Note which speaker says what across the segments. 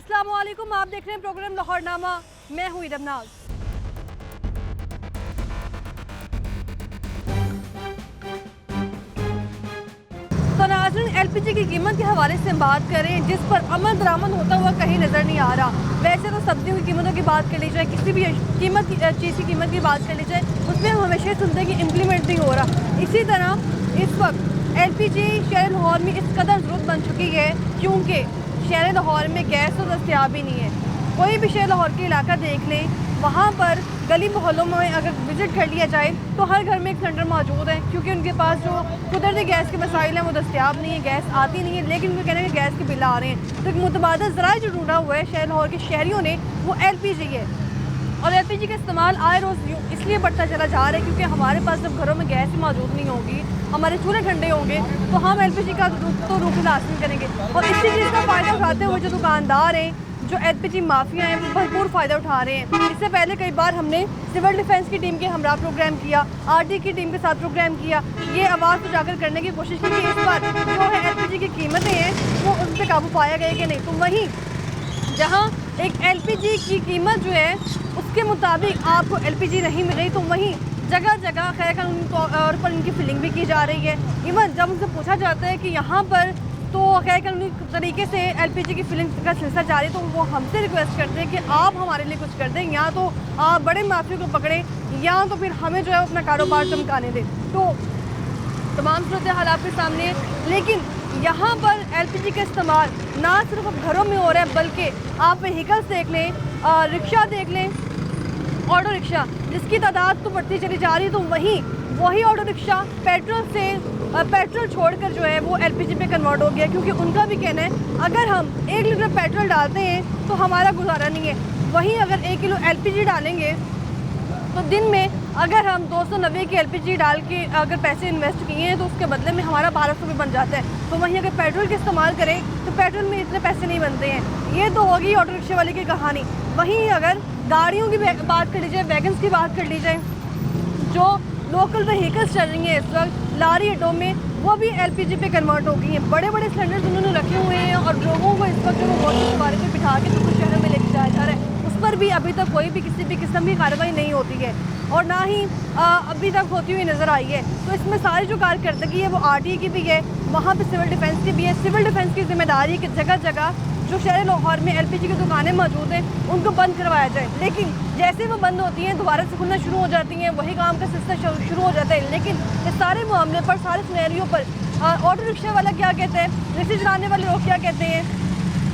Speaker 1: अस्सलाम वालेकुम, आप देख रहे हैं प्रोग्राम लाहौरनामा। मैं हूँ रमनाज। तो नाज़रीन, एलपीजी की कीमत के हवाले से बात करें जिस पर अमल दरामद होता हुआ कहीं नज़र नहीं आ रहा। वैसे तो सब्जियों की कीमतों की बात कर ली जाए, किसी भी चीज़ की कीमत की बात कर ली जाए, उसमें हम हमेशा सुनते हैं कि इम्प्लीमेंट नहीं हो रहा। इसी तरह इस वक्त एलपीजी शहर लाहौर में इस कदर ज़रूरत बन चुकी है क्योंकि शहर लाहौर में गैस तो दस्तयाब ही नहीं है। कोई भी शहर लाहौर के इलाका देख लें, वहाँ पर गली मोहल्लों में अगर विज़िट कर लिया जाए तो हर घर में एक सिलेंडर मौजूद है, क्योंकि उनके पास जो कुदरती गैस के मसाइल हैं वो दस्तयाब नहीं है, गैस आती नहीं है। लेकिन उनका कहना है कि गैस के बिल आ रहे हैं। तो एक मुतबादल ज़राए जो ढूंढा हुआ है शहर लाहौर के शहरियों ने, वो एलपीजी है। और एलपीजी का इस्तेमाल आए रोज़ इसलिए बढ़ता चला जा रहा है क्योंकि हमारे पास जब घरों में गैस मौजूद नहीं होगी, हमारे चूल्हे ठंडे होंगे, तो हम एलपीजी का तो रूख हासिल करेंगे। और इसी चीज़ का फ़ायदा उठाते हुए जो दुकानदार हैं, जो एलपीजी माफिया हैं, वो भरपूर फ़ायदा उठा रहे हैं। इससे पहले कई बार हमने सिविल डिफेंस की टीम के हमरा प्रोग्राम किया, आरटी की टीम के साथ प्रोग्राम किया, ये आवाज़ उजागर करने की कोशिश की कि इस बार जो है एलपीजी की कीमतें हैं वो उन पर काबू पाया गया कि नहीं। तो वहीं जहाँ एक एलपीजी की कीमत जो है उसके मुताबिक आपको एलपीजी नहीं मिल रही, तो वहीं जगह जगह खैर कानूनी तौर पर इनकी फिलिंग भी की जा रही है। इवन जब उनसे पूछा जाता है कि यहाँ पर तो खैर कानूनी तरीके से एलपीजी की फिलिंग का सिलसिला जारी, तो वो हमसे रिक्वेस्ट करते हैं कि आप हमारे लिए कुछ कर दें, या तो आप बड़े माफियों को पकड़ें या तो फिर हमें जो है अपना कारोबार चमकाने दें। तो तमाम सूरत हाल आपके सामने। लेकिन यहाँ पर एलपीजी का इस्तेमाल ना सिर्फ घरों में हो रहा है, बल्कि आप व्हीकल्स देख लें, रिक्शा देख लें, ऑटो रिक्शा जिसकी तादाद तो बढ़ती चली जा रही है, तो वही ऑटो रिक्शा पेट्रोल छोड़कर जो है वो एलपीजी पे कन्वर्ट हो गया, क्योंकि उनका भी कहना है अगर हम 1 लीटर पेट्रोल डालते हैं तो हमारा गुजारा नहीं है। वहीं अगर 1 किलो एलपीजी डालेंगे तो दिन में अगर हम 290 की एलपीजी डाल के अगर पैसे इन्वेस्ट किए हैं तो उसके बदले में हमारा 1200 भी बन जाता है। तो वहीं अगर पेट्रोल का इस्तेमाल करें तो पेट्रोल में इतने पैसे नहीं बनते हैं। ये तो होगी ऑटो रिक्शे वाले की कहानी। वहीं अगर गाड़ियों की बात कर ली जाए, वैगन्स की बात कर ली जाए, जो लोकल व्हीकल्स चल रही हैं इस वक्त लारी अड्डों में, वो भी एलपीजी पे कन्वर्ट हो गई हैं। बड़े बड़े सिलेंडर्स उन्होंने रखे हुए हैं और लोगों को इस वक्त जो मोटर सवारी पे बिठा के तो शहरों में लेके जाया जा रहा है, उस पर भी अभी तक कोई भी किसी भी किस्म की कार्रवाई नहीं होती है और ना ही अभी तक होती हुई नज़र आई है। तो इसमें सारी जो कारकर्दगी है वो आरटीए की भी है, वहाँ पे सिविल डिफेंस की भी है। सिविल डिफेंस की जिम्मेदारी कि जगह जगह जो शहर लाहौर में एलपीजी की दुकानें मौजूद हैं उनको बंद करवाया जाए। लेकिन जैसे वो बंद होती हैं दोबारा से खुलना शुरू हो जाती हैं, वही काम का सिलसिला शुरू हो जाता है। लेकिन इस सारे मामले पर, सारे सिनेरियो पर ऑटो रिक्शा वाला क्या कहते हैं, रिक्शा चलाने वाले लोग क्या कहते हैं,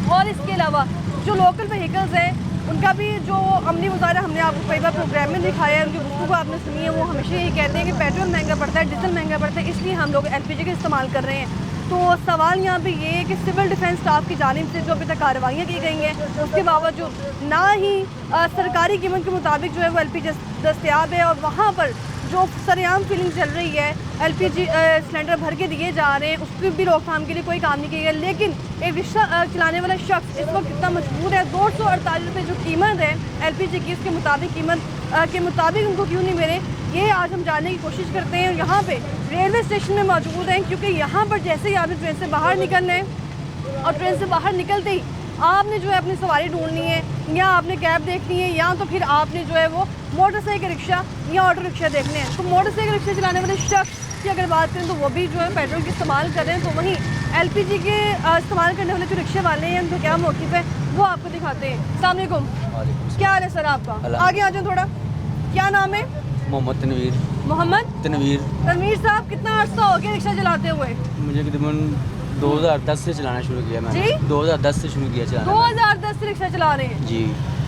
Speaker 1: और इसके अलावा जो लोकल व्हीकल्स हैं उनका भी जो अमली मुजाहरा हमने आपको कई बार प्रोग्राम में दिखाया है, उनकी गुफ्तगू आपने सुनी है, वो हमेशा यही कहते हैं कि पेट्रोल महंगा पड़ता है, डीजल महंगा पड़ता है, इसलिए हम लोग एलपीजी का इस्तेमाल कर रहे हैं। तो सवाल यहाँ पे ये है कि सिविल डिफेंस स्टाफ की जानिब से जो अभी तक कार्रवाइयाँ की गई हैं उसके बावजूद ना ही सरकारी कीमत के मुताबिक जो है वो एलपीजी दस्तयाब है, और वहाँ पर जो सरेआम फिलिंग चल रही है, एलपीजी सिलेंडर भर के दिए जा रहे हैं, उसकी भी रोकथाम के लिए कोई काम नहीं किया गया। लेकिन एक रिक्शा चलाने वाला शख्स इस वक्त कितना मजबूर है, 248 रुपये जो कीमत है एलपीजी की, उसके मुताबिक कीमत के मुताबिक उनको क्यों नहीं मिले, ये आज हम जानने की कोशिश करते हैं। यहाँ पे रेलवे स्टेशन में मौजूद हैं, क्योंकि यहाँ पर जैसे ही आपने ट्रेन से बाहर निकलना है और ट्रेन से बाहर निकलते ही आपने जो है अपनी सवारी ढूंढनी है, या आपने कैब देखनी है, या तो फिर आपने जो है वो मोटरसाइकिल रिक्शा या ऑटो रिक्शा देखने हैं। तो मोटरसाइकिल रिक्शा चलाने वाले शख्स की अगर बात करें तो वो भी जो है पेट्रोल का इस्तेमाल कर रहे हैं। तो वहीं एलपीजी के इस्तेमाल करने वाले जो रिक्शे वाले हैं उनका क्या मौक़िफ़ है वो आपको दिखाते हैं। अस्सलाम वालेकुम, क्या हाल है सर आपका? आगे आ जाओ थोड़ा। क्या नाम है?
Speaker 2: मोहम्मद तनवीर।
Speaker 1: मोहम्मद तनवीर साहब, कितना अर्सा हो गया रिक्शा चलाते हुए?
Speaker 2: मुझे तकरीबन 2010 से चलाना शुरू किया मैंने।
Speaker 1: जी?
Speaker 2: 2010 से शुरू किया चलाना।
Speaker 1: 2010 से रिक्शा चला रहे हैं
Speaker 2: जी।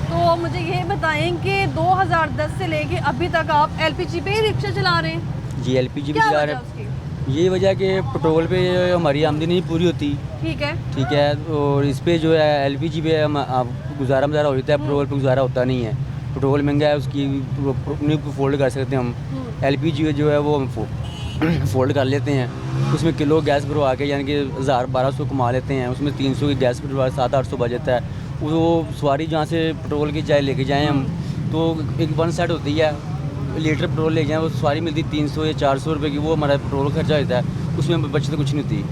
Speaker 1: तो मुझे ये बताएं कि 2010 से लेके अभी तक आप एलपीजी पे ही रिक्शा चला रहे हैं?
Speaker 2: जी, एलपीजी पे
Speaker 1: क्या
Speaker 2: चला
Speaker 1: वजह
Speaker 2: रहे हैं।
Speaker 1: उसकी?
Speaker 2: ये वजह कि पेट्रोल पे हमारी आमदनी नहीं पूरी होती।
Speaker 1: ठीक
Speaker 2: है, और इस पे जो है एलपीजी पे हम गुजारा मजारा हो जाता है, पेट्रोल पे गुजारा होता नहीं है। पेट्रोल महंगा है, उसकी नहीं फोल्ड कर सकते हम। एलपीजी जो है वो हम फोल्ड कर लेते हैं, उसमें किलो गैस भरवा के यानी कि 1000-1200 कमा लेते हैं, उसमें 300 की गैस भरवा 700-800 बच जाता है। वो सवारी जहाँ से पेट्रोल की चाय लेके जाएँ हम, तो एक 1 सेट होती है, लीटर पेट्रोल ले जाएँ, वो सवारी मिलती 300 या 400 रुपये की, वो हमारा पेट्रोल खर्चा होता है, उसमें बचत कुछ नहीं होती।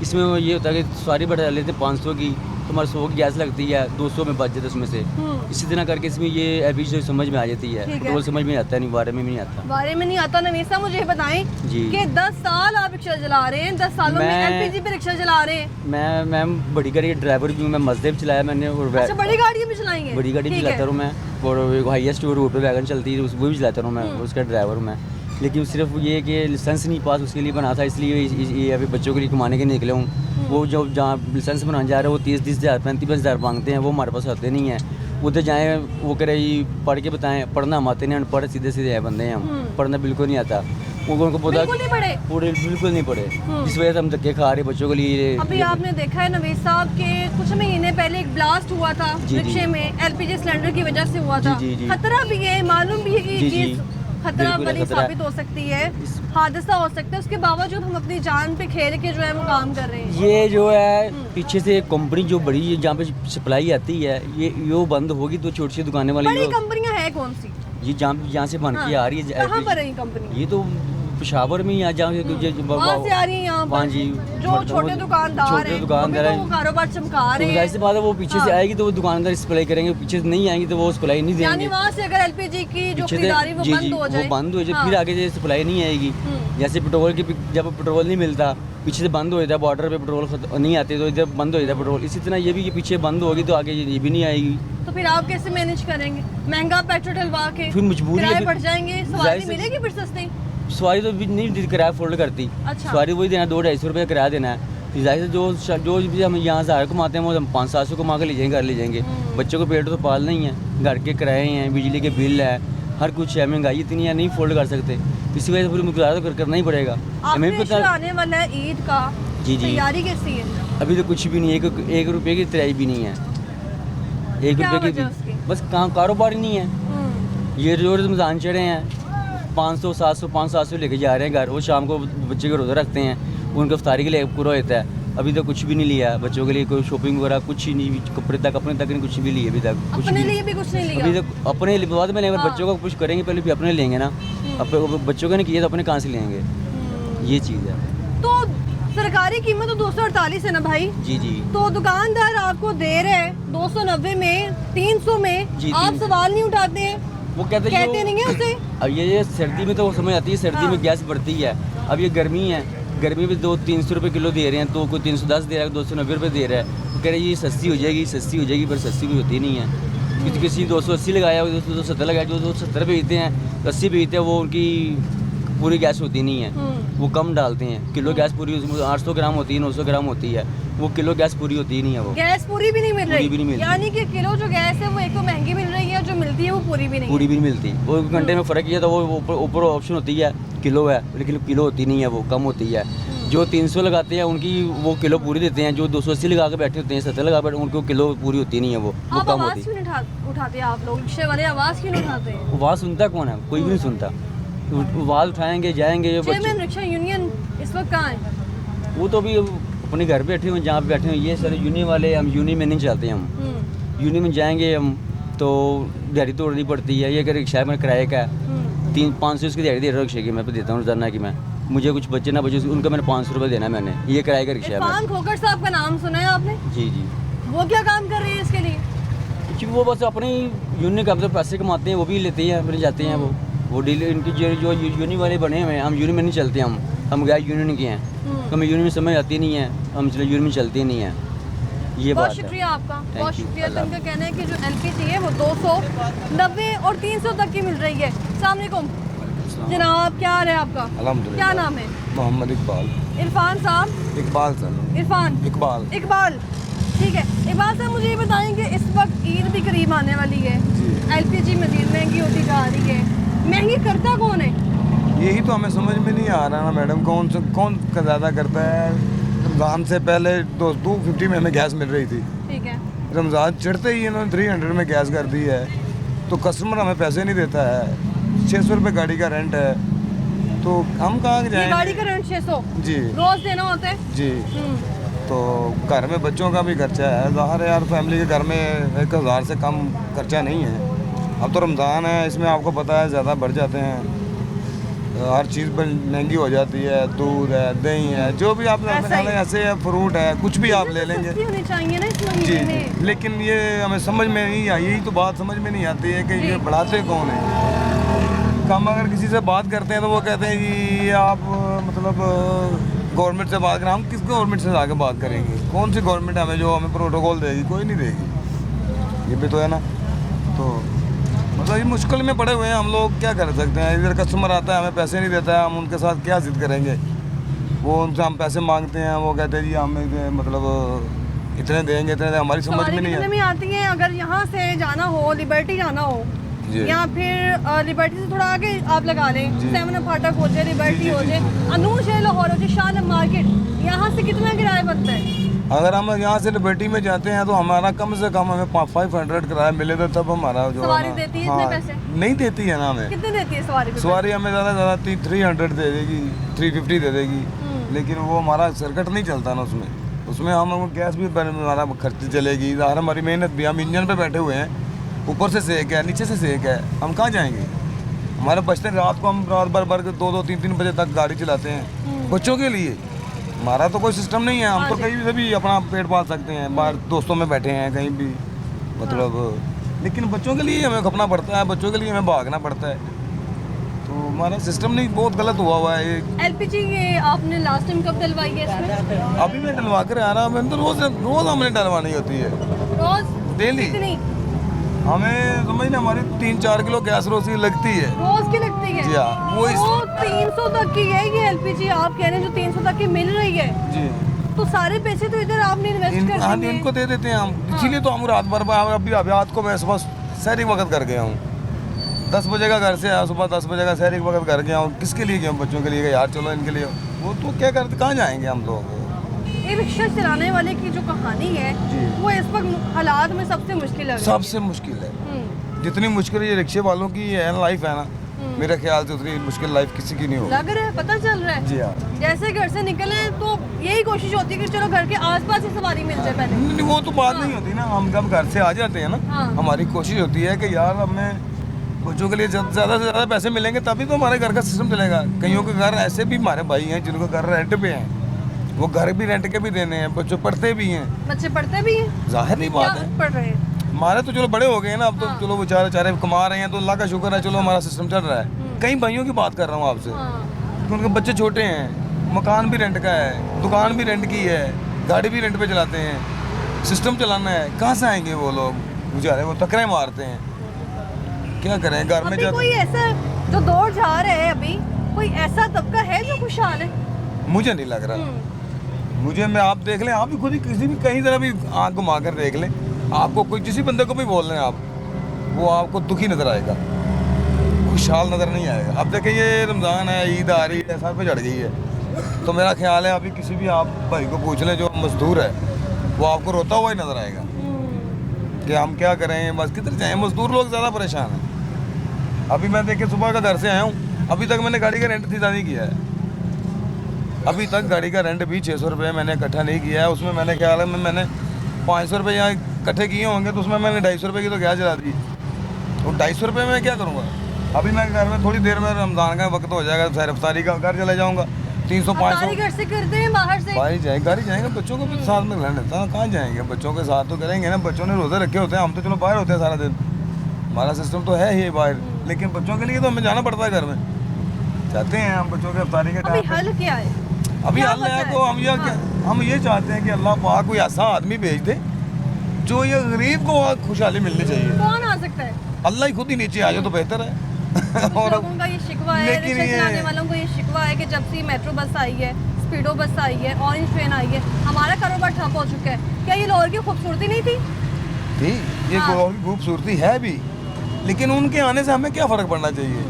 Speaker 2: इसमें ये होता है कि सवारी बढ़ा लेते हैं 500 की, तुम्हारा 100 की गैस लगती है, 200 में बच जाता है उसमें से। इसी तरह करके इसमें ये एलपीजी समझ में आ जाती है,
Speaker 1: ठीक है।
Speaker 2: पेट्रोल समझ में आता है नहीं, बारे में भी नहीं आता।
Speaker 1: बारे में नहीं आता। नवीद साहब मुझे बताएं
Speaker 2: जी।
Speaker 1: कि 10 साल आप रिक्शा चला रहे हैं, 10 सालों में
Speaker 2: मैं-
Speaker 1: एलपीजी पे रिक्शा चला रहे हैं।
Speaker 2: मैं मैम बड़ी गाड़ी के ड्राइवर भी हूँ, मैं मजदे भी चलाया मैंने, और
Speaker 1: अच्छा, बड़ी गाड़ी भी चलाएंगे?
Speaker 2: बड़ी गाड़ी भी
Speaker 1: ठीक
Speaker 2: चलाता
Speaker 1: है।
Speaker 2: हूँ मैं, और हाईएस्ट रोड पे वैगन चलती है वो भी चलाता हूँ मैं, उसका ड्राइवर हूँ मैं। लेकिन सिर्फ ये कि लाइसेंस नहीं पास उसके लिए बना था, इसलिए ये अभी बच्चों के लिए कमाने के निकले हूँ। वो जो जहाँ लाइसेंस बनाने जा रहे हैं वो 30-30 हज़ार 35 हज़ार मांगते हैं, वो हमारे पास होते नहीं हैं। उधर जाएँ वो कह रहे पढ़ के बताएं, पढ़ना हम आते नहीं, अनपढ़ सीधे सीधे है बंदे हैं हम, पढ़ना बिल्कुल नहीं आता। उनको पता
Speaker 1: बिल्कुल नहीं पढ़े?
Speaker 2: पूरे बिल्कुल नहीं पढ़े, जिस वजह से हम धक्के खा रहे बच्चों के लिए।
Speaker 1: अभी आपने देखा है नवीद साहब के कुछ महीने पहले एक ब्लास्ट हुआ था
Speaker 2: जी, जी।
Speaker 1: रिक्शे में, एलपीजी सिलेंडर की वजह से हुआ था।
Speaker 2: जी, जी।
Speaker 1: खतरा भी है, मालूम भी है कि
Speaker 2: जी,
Speaker 1: ये
Speaker 2: जी।
Speaker 1: खतरा
Speaker 2: बिल्कुल है,
Speaker 1: बड़ी
Speaker 2: खतरा है।
Speaker 1: साबित हो सकती है, हादसा हो सकता है, उसके बावजूद हम अपनी जान पे खेल के जो है वो काम कर रहे हैं।
Speaker 2: ये जो है पीछे से कंपनी जो बड़ी है जहाँ पे सप्लाई आती है, ये बंद होगी तो छोटी सी दुकानें वाली
Speaker 1: बड़ी कंपनियां है कौन सी?
Speaker 2: ये जहाँ से बन के
Speaker 1: हाँ।
Speaker 2: आ रही है
Speaker 1: कहाँ पर है ये कंपनी?
Speaker 2: ये तो पेशावर में ही आ जहाँ
Speaker 1: वहाँ से आ रही है यहाँ पर?
Speaker 2: हाँ जी।
Speaker 1: जो छोटे दुकानदार हैं,
Speaker 2: दुकानदार
Speaker 1: वो भी तो कारोबार चमका रहे
Speaker 2: तो
Speaker 1: हैं।
Speaker 2: जाहिर सी बात है वो पीछे से
Speaker 1: हाँ।
Speaker 2: आएगी तो वो दुकानदार सप्लाई करेंगे, पीछे से नहीं आएंगी तो वो सप्लाई नहीं
Speaker 1: यानी
Speaker 2: देंगे।
Speaker 1: वहाँ से अगर एलपीजी की जो
Speaker 2: पीछे से
Speaker 1: खरीदारी वो
Speaker 2: जी
Speaker 1: बंद
Speaker 2: जी
Speaker 1: हो जाए,
Speaker 2: वो बंद हो जाए,
Speaker 1: हाँ।
Speaker 2: फिर आगे से सप्लाई नहीं आएगी। जैसे पेट्रोल की, जब पेट्रोल नहीं मिलता पीछे से बंद हो जाता है, बॉर्डर पे पेट्रोल नहीं आते तो इधर बंद हो जाता है पेट्रोल। इसी तरह ये भी कि पीछे बंद होगी तो आगे ये भी नहीं आएगी।
Speaker 1: तो फिर आप कैसे मैनेज करेंगे? महंगा पेट्रोल डलवा के
Speaker 2: फिर मजबूरी है,
Speaker 1: किराए
Speaker 2: फिर-
Speaker 1: बढ़ जाएंगे, सवारी
Speaker 2: जाहिर से-
Speaker 1: मिलेगी फिर सस्ती?
Speaker 2: सवारी तो भी नहीं किराया फोल्ड करती,
Speaker 1: अच्छा।
Speaker 2: सवारी वही देना, 200-250 रुपये किराया देना है। तो जाहिर से जो भी हम यहाँ से 1000 कमाते हैं वो हम 500-700 कमा के ले जाएंगे, घर ले जाएंगे। बच्चों को पेट तो पालना ही है, घर के किराए हैं, बिजली के बिल है, हर कुछ है, महंगाई इतनी है, नहीं फोल्ड कर सकते। इसी वजह से पूरी गुजारा तो करना ही पड़ेगा। हमें
Speaker 1: आपने
Speaker 2: पता
Speaker 1: आने वाला है ईद का,
Speaker 2: जी, जी।
Speaker 1: तैयारी कैसी है?
Speaker 2: अभी तो कुछ भी नहीं है, एक रुपये की तैयारी भी नहीं है, 1
Speaker 1: क्या
Speaker 2: रुपये
Speaker 1: वजह
Speaker 2: की
Speaker 1: उसकी?
Speaker 2: बस कारोबार ही नहीं है। ये जो रमज़ान चढ़े हैं 500-700 लेके जा रहे हैं घर, वो शाम को बच्चे को रोज़ा रखते हैं, उनका इफ्तारी के लिए पूरा होता है। अभी तो कुछ भी नहीं लिया बच्चों के लिए, कोई शॉपिंग वगैरह कुछ ही नहीं, कपड़े तक अपने तक नहीं, कुछ भी लिए अभी तक कुछ
Speaker 1: अपने
Speaker 2: भी
Speaker 1: लिए भी कुछ नहीं
Speaker 2: अभी
Speaker 1: लिया?
Speaker 2: तक अपने लिए बाद में लेंगे,
Speaker 1: हाँ।
Speaker 2: बच्चों को कुछ करेंगे पहले, फिर अपने लेंगे ना। अब बच्चों का नहीं किया तो अपने कहाँ से लेंगे, ये चीज़ है।
Speaker 1: तो सरकारी कीमत तो 248 है ना भाई?
Speaker 2: जी जी
Speaker 1: तो दुकानदार आपको दे रहे हैं 290 में, 300 में,
Speaker 2: जी,
Speaker 1: आप
Speaker 2: 300
Speaker 1: सवाल नहीं उठाते हैं?
Speaker 2: वो कहते
Speaker 1: नहीं है उसे?
Speaker 2: अब ये सर्दी में तो वो समझ आती है, सर्दी
Speaker 1: हाँ।
Speaker 2: में गैस बढ़ती है। अब ये गर्मी है, गर्मी में 200-300 रुपये किलो दे रहे हैं, तो कोई 310 दे रहा है, 290 रुपये दे रहा है, तो कह रहे हैं ये सस्ती हो जाएगी, पर सस्ती कोई होती नहीं है। किसी 280 लगाया, 270 लगाया, जो 270 बेचते हैं, 80 बेचते हैं, वो उनकी पूरी गैस होती नहीं है, वो कम डालते हैं। किलो गैस पूरी उसमें 800 ग्राम होती है, 900 ग्राम होती है, वो किलो गैस पूरी होती ही नहीं है। वो
Speaker 1: गैस पूरी भी नहीं मिल
Speaker 2: पूरी भी नहीं
Speaker 1: रही,
Speaker 2: मिलती।
Speaker 1: यानी कि किलो जो गैस है वो एक तो महंगी मिल रही है, जो मिलती है वो पूरी भी नहीं
Speaker 2: पूरी भी नहीं मिलती। वो घंटे में फ़र्क किया तो वो ऊपर ऑप्शन होती है किलो है, लेकिन किलो होती नहीं है, वो कम होती है। जो 300 लगाते हैं उनकी वो किलो पूरी देते हैं, जो 280 लगा के बैठे होते हैं, 70 लगा बैठे उनको किलो पूरी होती नहीं है, वो
Speaker 1: आप
Speaker 2: कम
Speaker 1: आवाज़
Speaker 2: होती
Speaker 1: क्यों नहीं उठाते? आप लोग रिक्शे वाले आवाज़ क्यों नहीं उठाते हैं?
Speaker 2: आवाज़ सुनता कौन है? कोई भी नहीं सुनता। आवाज़ उठाएंगे जाएंगे ये
Speaker 1: चेयरमैन
Speaker 2: बच्चे,
Speaker 1: रिक्शा यूनियन इस वक्त कहाँ है?
Speaker 2: वो तो भी अपने घर बैठे हुए जहाँ पे बैठे हुए, ये सारे यूनियन वाले, हम यूनियन में नहीं चलते। हम यूनियन में जाएंगे हम तो दिहाड़ी तोड़नी पड़ती है। ये अगर रिक्शा में किराए का है 300-500 उसकी दिहाड़ी दे रहा हूँ रिक्शे की, मैं पे देता हूँ रोजाना की। मैं मुझे कुछ बच्चे ना बचे उनका मैंने 500 रुपये देना है मैंने, ये किराए का रिक्शा है।
Speaker 1: इरफान खोखर साहब का नाम सुना है आपने?
Speaker 2: जी जी।
Speaker 1: वो क्या काम कर रहे हैं इसके लिए?
Speaker 2: क्योंकि वो बस अपने यूनियन का मतलब पैसे कमाते हैं, वो भी लेते हैं, फिर जाते हैं। वो डील इनकी जो यूनियन वाले बने हुए हैं, हम यूनियन में नहीं चलते। हम गैर यूनियन के हैं, तो हमें यूनियन में समझ आती नहीं है, हम यूनियन में चलते नहीं हैं। ये
Speaker 1: बहुत
Speaker 2: बात है।
Speaker 1: शुक्रिया आपका,
Speaker 2: Thank
Speaker 1: बहुत
Speaker 2: you,
Speaker 1: शुक्रिया। तो
Speaker 2: अल्लाह
Speaker 1: इनका कहना है कि जो एलपीजी है वो 290 और 300 तक की मिल रही है। अस्सलाम वालेकुम जनाब, क्या हाल है आपका?
Speaker 3: अल्हम्दुलिल्लाह।
Speaker 1: क्या नाम है?
Speaker 3: मोहम्मद इकबाल।
Speaker 1: इरफान साहब?
Speaker 3: इकबाल सर।
Speaker 1: इरफान इकबाल, ठीक है। इकबाल साहब मुझे ये बताएं कि इस वक्त ईद भी करीब आने वाली है, एलपीजी मज़ीद महंगी होती जा रही है, महंगी करता कौन है?
Speaker 3: यही तो हमें समझ में नहीं आ रहा ना मैडम, कौन का ज़्यादा करता है। रमज़ान से पहले 250 में हमें गैस मिल रही थी,
Speaker 1: ठीक है।
Speaker 3: रमज़ान चढ़ते ही इन्होंने 300 में गैस कर दी है, तो कस्टमर हमें पैसे नहीं देता है। 600 रुपये गाड़ी का रेंट है, तो हम कहाँ
Speaker 1: ये
Speaker 3: जाएंगे?
Speaker 1: गाड़ी का रेंट 600
Speaker 3: जी
Speaker 1: रोज देना होता है?
Speaker 3: जी। तो घर में बच्चों का भी खर्चा है, ज़ाहिर है यार, फैमिली के घर में 1000 से कम खर्चा नहीं है। अब तो रमज़ान है, इसमें आपको पता है ज़्यादा बढ़ जाते हैं। हर चीज़ पर महंगी हो जाती है, दूध है, दही है, जो भी आप
Speaker 1: ऐसा ही।
Speaker 3: ऐसे है, फ्रूट है, कुछ भी आप ले लेंगे।
Speaker 1: सस्ती होनी चाहिए ना इस
Speaker 3: जी
Speaker 1: महीने
Speaker 3: जी,
Speaker 1: में।
Speaker 3: लेकिन ये हमें समझ में नहीं आई, यही तो बात समझ में नहीं आती है कि ये
Speaker 1: जी।
Speaker 3: बढ़ाते कौन है। हम अगर किसी से बात करते हैं तो वो कहते हैं कि ये आप मतलब गवर्नमेंट से बात करें। हम किस गवर्नमेंट से आके बात करेंगे? कौन सी गवर्नमेंट हमें जो हमें प्रोटोकॉल देगी? कोई नहीं देगी। ये भी तो है ना। तो मतलब ये मुश्किल में पड़े हुए हैं हम लोग, क्या कर सकते हैं। इधर कस्टमर आता है, हमें पैसे नहीं देता है, हम उनके साथ क्या जिद करेंगे। वो उनसे हम पैसे मांगते हैं, वो कहते हैं जी हमें मतलब इतने देंगे, इतने देंगे। हमारी समझ
Speaker 1: सवारी
Speaker 3: में नहीं
Speaker 1: कितने
Speaker 3: है।
Speaker 1: में आती है? अगर यहाँ से जाना हो, लिबर्टी जाना हो,
Speaker 3: जी।
Speaker 1: या फिर लिबर्टी से थोड़ा आगे आप लगा लें,
Speaker 3: जी।
Speaker 1: सेवन फाटक हो जाए, लिबर्टी
Speaker 3: जी,
Speaker 1: हो
Speaker 3: जी,
Speaker 1: जाए, अनूर शहर लाहौर हो जाए, शान मार्केट, यहाँ से कितना किराया बनता है?
Speaker 3: अगर हम यहाँ से लिबर्टी में जाते हैं तो हमारा कम से कम हमें 500 किराया मिले तो तब हमारा जो है
Speaker 1: सवारी
Speaker 3: ना-
Speaker 1: देती है इतने पैसे?
Speaker 3: नहीं देती है ना हमें।
Speaker 1: कितने देती है सवारी पे?
Speaker 3: सवारी हमें ज़्यादा से ज़्यादा 300 दे देगी, 350 दे देगी। लेकिन वो हमारा सर्किट नहीं चलता ना उसमें। उसमें हम गैस भी हमारा खर्च चलेगी, ज़ाहिर हमारी मेहनत भी। हम इंजन पे बैठे हुए हैं, ऊपर से सेक है, नीचे से सेक है, हम कहाँ जाएंगे? हमारे बचते रात को हम रात भर के 2-3 बजे तक गाड़ी चलाते हैं बच्चों के लिए। हमारा तो कोई सिस्टम नहीं है, हम तो कहीं से भी अपना पेट पाल सकते हैं, बाहर दोस्तों में बैठे हैं कहीं भी मतलब। लेकिन बच्चों के लिए हमें खपना पड़ता है, बच्चों के लिए हमें भागना पड़ता है। तो हमारा सिस्टम नहीं, बहुत गलत हुआ है ये।
Speaker 1: एलपीजी ये आपने लास्ट टाइम कब डलवाई है इसमें?
Speaker 3: अभी मैं डलवा कर आ रहा हूँ। मैंने तो रोज हमने डलवानी होती है,
Speaker 1: रोज
Speaker 3: डेली।
Speaker 1: कितनी?
Speaker 3: हमें समझ ना, हमारी 3-4 किलो गैस रोज की लगती है।
Speaker 1: रोज की लगती है?
Speaker 3: जी हाँ, वो
Speaker 1: 300 तक की है ये एलपीजी आप कह रहे हैं, जो 300 तक की मिल रही है।
Speaker 3: जी
Speaker 1: तो सारे पैसे तो इधर आपने इन्वेस्ट कर
Speaker 3: हाँ,
Speaker 1: दिए।
Speaker 3: इनको दे देते हैं हम। इसीलिए तो हम रात भर अभी रात को मैं सुबह सहरी वक्त कर गया हूँ। 10 बजे का घर से आया, सुबह 10 बजे का सहरी वक्त कर गया हूँ। किसके लिए गया हूँ? बच्चों के लिए गया यार, चलो इनके लिए। वो तो क्या करते, कहाँ जाएंगे हम लोग?
Speaker 1: ये रिक्शा चलाने वाले की जो कहानी है
Speaker 3: जी।
Speaker 1: वो इस वक्त हालात में सबसे मुश्किल लग रही है।
Speaker 3: सबसे मुश्किल है। जितनी मुश्किल ये रिक्शे वालों की है लाइफ है ना, मेरे ख्याल से उतनी मुश्किल लाइफ किसी की नहीं होगी।
Speaker 1: लग रहा है, पता चल रहा है।
Speaker 3: जी हाँ।
Speaker 1: जैसे घर से निकले तो यही कोशिश होती है कि चलो घर के आसपास ही सवारी मिल जाए पहले।
Speaker 3: नहीं, वो तो बात नहीं होती ना। हम जब घर से आ जाते हैं ना,
Speaker 1: हाँ।
Speaker 3: हमारी कोशिश होती है कि यार हमें बच्चों के लिए ज़्यादा से ज़्यादा पैसे मिलेंगे तभी तो हमारे घर का सिस्टम चलेगा। कईयों के घर ऐसे भी हमारे भाई हैं जिनको घर रेंट पे हैं, वो घर भी रेंट के भी देने हैं, बच्चे पढ़ते भी हैं।
Speaker 1: बच्चे पढ़ते भी हैं?
Speaker 3: जाहिर नहीं बात
Speaker 1: क्या
Speaker 3: है।
Speaker 1: पढ़ रहे हैं?
Speaker 3: हमारे तो चलो बड़े हो गए हैं ना, अब तो
Speaker 1: हाँ।
Speaker 3: चलो बेचारे कमा रहे हैं तो अल्लाह का शुक्र है, चलो हमारा सिस्टम चल रहा है। कई भाइयों की बात कर रहा हूँ आपसे
Speaker 1: हाँ।
Speaker 3: कि उनके बच्चे छोटे हैं, मकान भी रेंट का है, दुकान भी रेंट की है, गाड़ी भी रेंट पे चलाते हैं, सिस्टम चलाना है। कहाँ से आएंगे वो लोग बेचारे? वो टकरे मारते हैं, क्या करें घर में
Speaker 1: अभी कोई ऐसा जो दौड़ जा रहे है, अभी कोई ऐसा तबका है जो खुशहाल है?
Speaker 3: मुझे नहीं लग रहा। मुझे मैं आप देख लें, आप भी खुद ही किसी भी कहीं तरह भी आँख घुमा कर देख लें, आपको कोई किसी बंदे को भी बोल रहे हैं आप, वो आपको दुखी नज़र आएगा, खुशहाल नज़र नहीं आएगा। अब देखिए ये रमज़ान है, ईद आ रही है, सर पे चढ़ गई है, तो मेरा ख्याल है अभी किसी भी आप भाई को पूछ लें जो मजदूर है, वो आपको रोता हुआ ही नज़र आएगा कि हम क्या करें, बस किधर जाएँ। मजदूर लोग ज़्यादा परेशान हैं। अभी मैं देखिए सुबह का घर से आया हूँ, अभी तक मैंने गाड़ी का रेंट सीधा नहीं किया है। अभी तक गाड़ी का रेंट भी 600 रुपये मैंने इकट्ठा नहीं किया है। उसमें मैंने ख्याल है मैंने 500 रुपये यहाँ इकट्ठे किए होंगे, तो उसमें मैंने 250 रुपये की तो गैस जला दी। तो 250 रुपये में क्या करूँगा? अभी मैं घर में थोड़ी देर में रमज़ान का वक्त हो जाएगा, सैर अफ्तारी का घर चले जाऊँगा। 300-500
Speaker 1: घर से करते हैं, बाहर से?
Speaker 3: भाई जाएंगे, गाड़ी जाएंगे, बच्चों को भी साथ में रहने देता है। कहाँ जाएंगे? बच्चों के साथ तो करेंगे ना, बच्चों ने रोज़े रखे होते हैं, हम तो चलो बाहर होते हैं सारा दिन, हमारा सिस्टम तो है ही बाहर। लेकिन बच्चों के लिए तो हमें जाना पड़ता है घर में। चाहते हैं हम बच्चों के अफ्तारी के
Speaker 1: अभी
Speaker 3: टाइम
Speaker 1: हल क्या है?
Speaker 3: अभी
Speaker 1: क्या
Speaker 3: हल है
Speaker 1: पता
Speaker 3: तो हम ये चाहते हैं कि अल्लाह पाक कोई ऐसा आदमी भेज दे जो ये गरीब को खुशहाली मिलनी चाहिए।
Speaker 1: कौन आ सकता है?
Speaker 3: अल्लाह ही खुद ही नीचे आ जाए तो बेहतर है।
Speaker 1: कुछ लोगों का ये शिकवा है,
Speaker 3: लेकिन
Speaker 1: रिक्शा
Speaker 3: ये-
Speaker 1: चलाने वालों को ये शिकवा है कि जब से मेट्रो बस आई है, स्पीडो बस आई है, ऑरेंज ट्रेन आई है, हमारा कारोबार ठप हो चुका है। क्या ये लाहौर की खूबसूरती नहीं थी?
Speaker 3: थी ये
Speaker 1: हाँ।
Speaker 3: लाहौर की खूबसूरती है भी, लेकिन उनके आने से हमें क्या फ़र्क पड़ना चाहिए?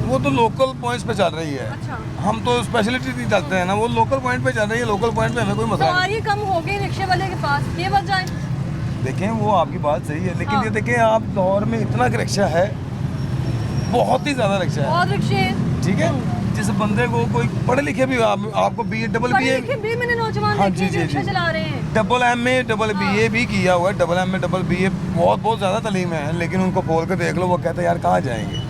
Speaker 3: वो तो लोकल पॉइंट्स पे चल रही है,
Speaker 1: अच्छा।
Speaker 3: हम तो स्पेशलिटी नहीं चलते हैं ना, वो लोकल पॉइंट पे चल रही है। लोकल पॉइंट पे हमें कोई मसला नहीं।
Speaker 1: सवारी कम हो गई रिक्शे वाले के पास, ये वजह है।
Speaker 3: देखें वो आपकी बात सही है, लेकिन
Speaker 1: हाँ।
Speaker 3: ये देखें आप लाहौर में इतना रिक्शा है, बहुत ही ज़्यादा रिक्शा है,
Speaker 1: और रिक्शे हैं।
Speaker 3: ठीक है। जिस बंदे को कोई पढ़े लिखे भी आपको BA डबल
Speaker 1: पढ़े
Speaker 3: BA
Speaker 1: लिखे भी मैंने नौजवान
Speaker 3: हाँ,
Speaker 1: देखे
Speaker 3: जी,
Speaker 1: जो
Speaker 3: जी,
Speaker 1: रिक्शा
Speaker 3: जी।
Speaker 1: चला रहे हैं।
Speaker 3: डबल MA डबल BA भी किया हुआ है, डबल MA डबल BA बहुत ज़्यादा तालीम है, लेकिन उनको बोल कर देख लो, वो कहते हैं यार कहाँ जाएंगे,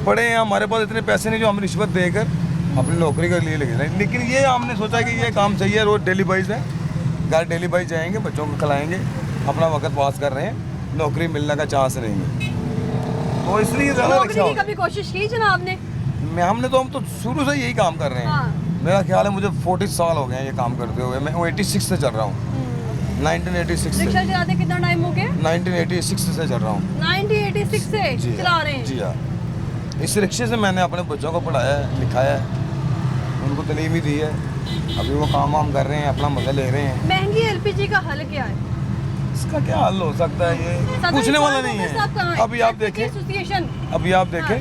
Speaker 3: पढ़े हैं, हमारे पास इतने पैसे नहीं जो हम रिश्वत देकर अपनी नौकरी के लिए लगे रहें। लेकिन ये हमने सोचा कि ये काम सही है, रोज़ डेली वाइज है, घर डेली वाइज जाएंगे, बच्चों को खिलाएंगे, अपना वक्त पास कर रहे हैं, नौकरी मिलने का चांस नहीं है, तो इसलिए ज़्यादा
Speaker 1: नौकरी
Speaker 3: रिक्शा
Speaker 1: की
Speaker 3: होगा।
Speaker 1: कभी कोशिश की जनाब ने?
Speaker 3: हम तो शुरू से यही काम कर रहे हैं।
Speaker 1: हाँ।
Speaker 3: मेरा ख्याल है मुझे 40 साल हो गए हैं ये काम करते हुए। मैं 86 से चल रहा हूँ, 1986 से।
Speaker 1: रिक्शा चलाते कितना टाइम हो गया?
Speaker 3: 1986 से चल रहा हूँ।
Speaker 1: 1986 से
Speaker 3: जी
Speaker 1: चला रहे हैं?
Speaker 3: जी हाँ। इस रिक्शे से मैंने अपने बच्चों को पढ़ाया है, लिखाया है, उनको तालीम ही दी है। अभी वो काम वाम कर रहे हैं, अपना मजा ले रहे हैं।
Speaker 1: महंगी एलपीजी का हल क्या है?
Speaker 3: इसका क्या हल हो सकता है, ये पूछने वाला नहीं है। अभी आप देखें,
Speaker 1: एसोसिएशन
Speaker 3: अभी आप देखें,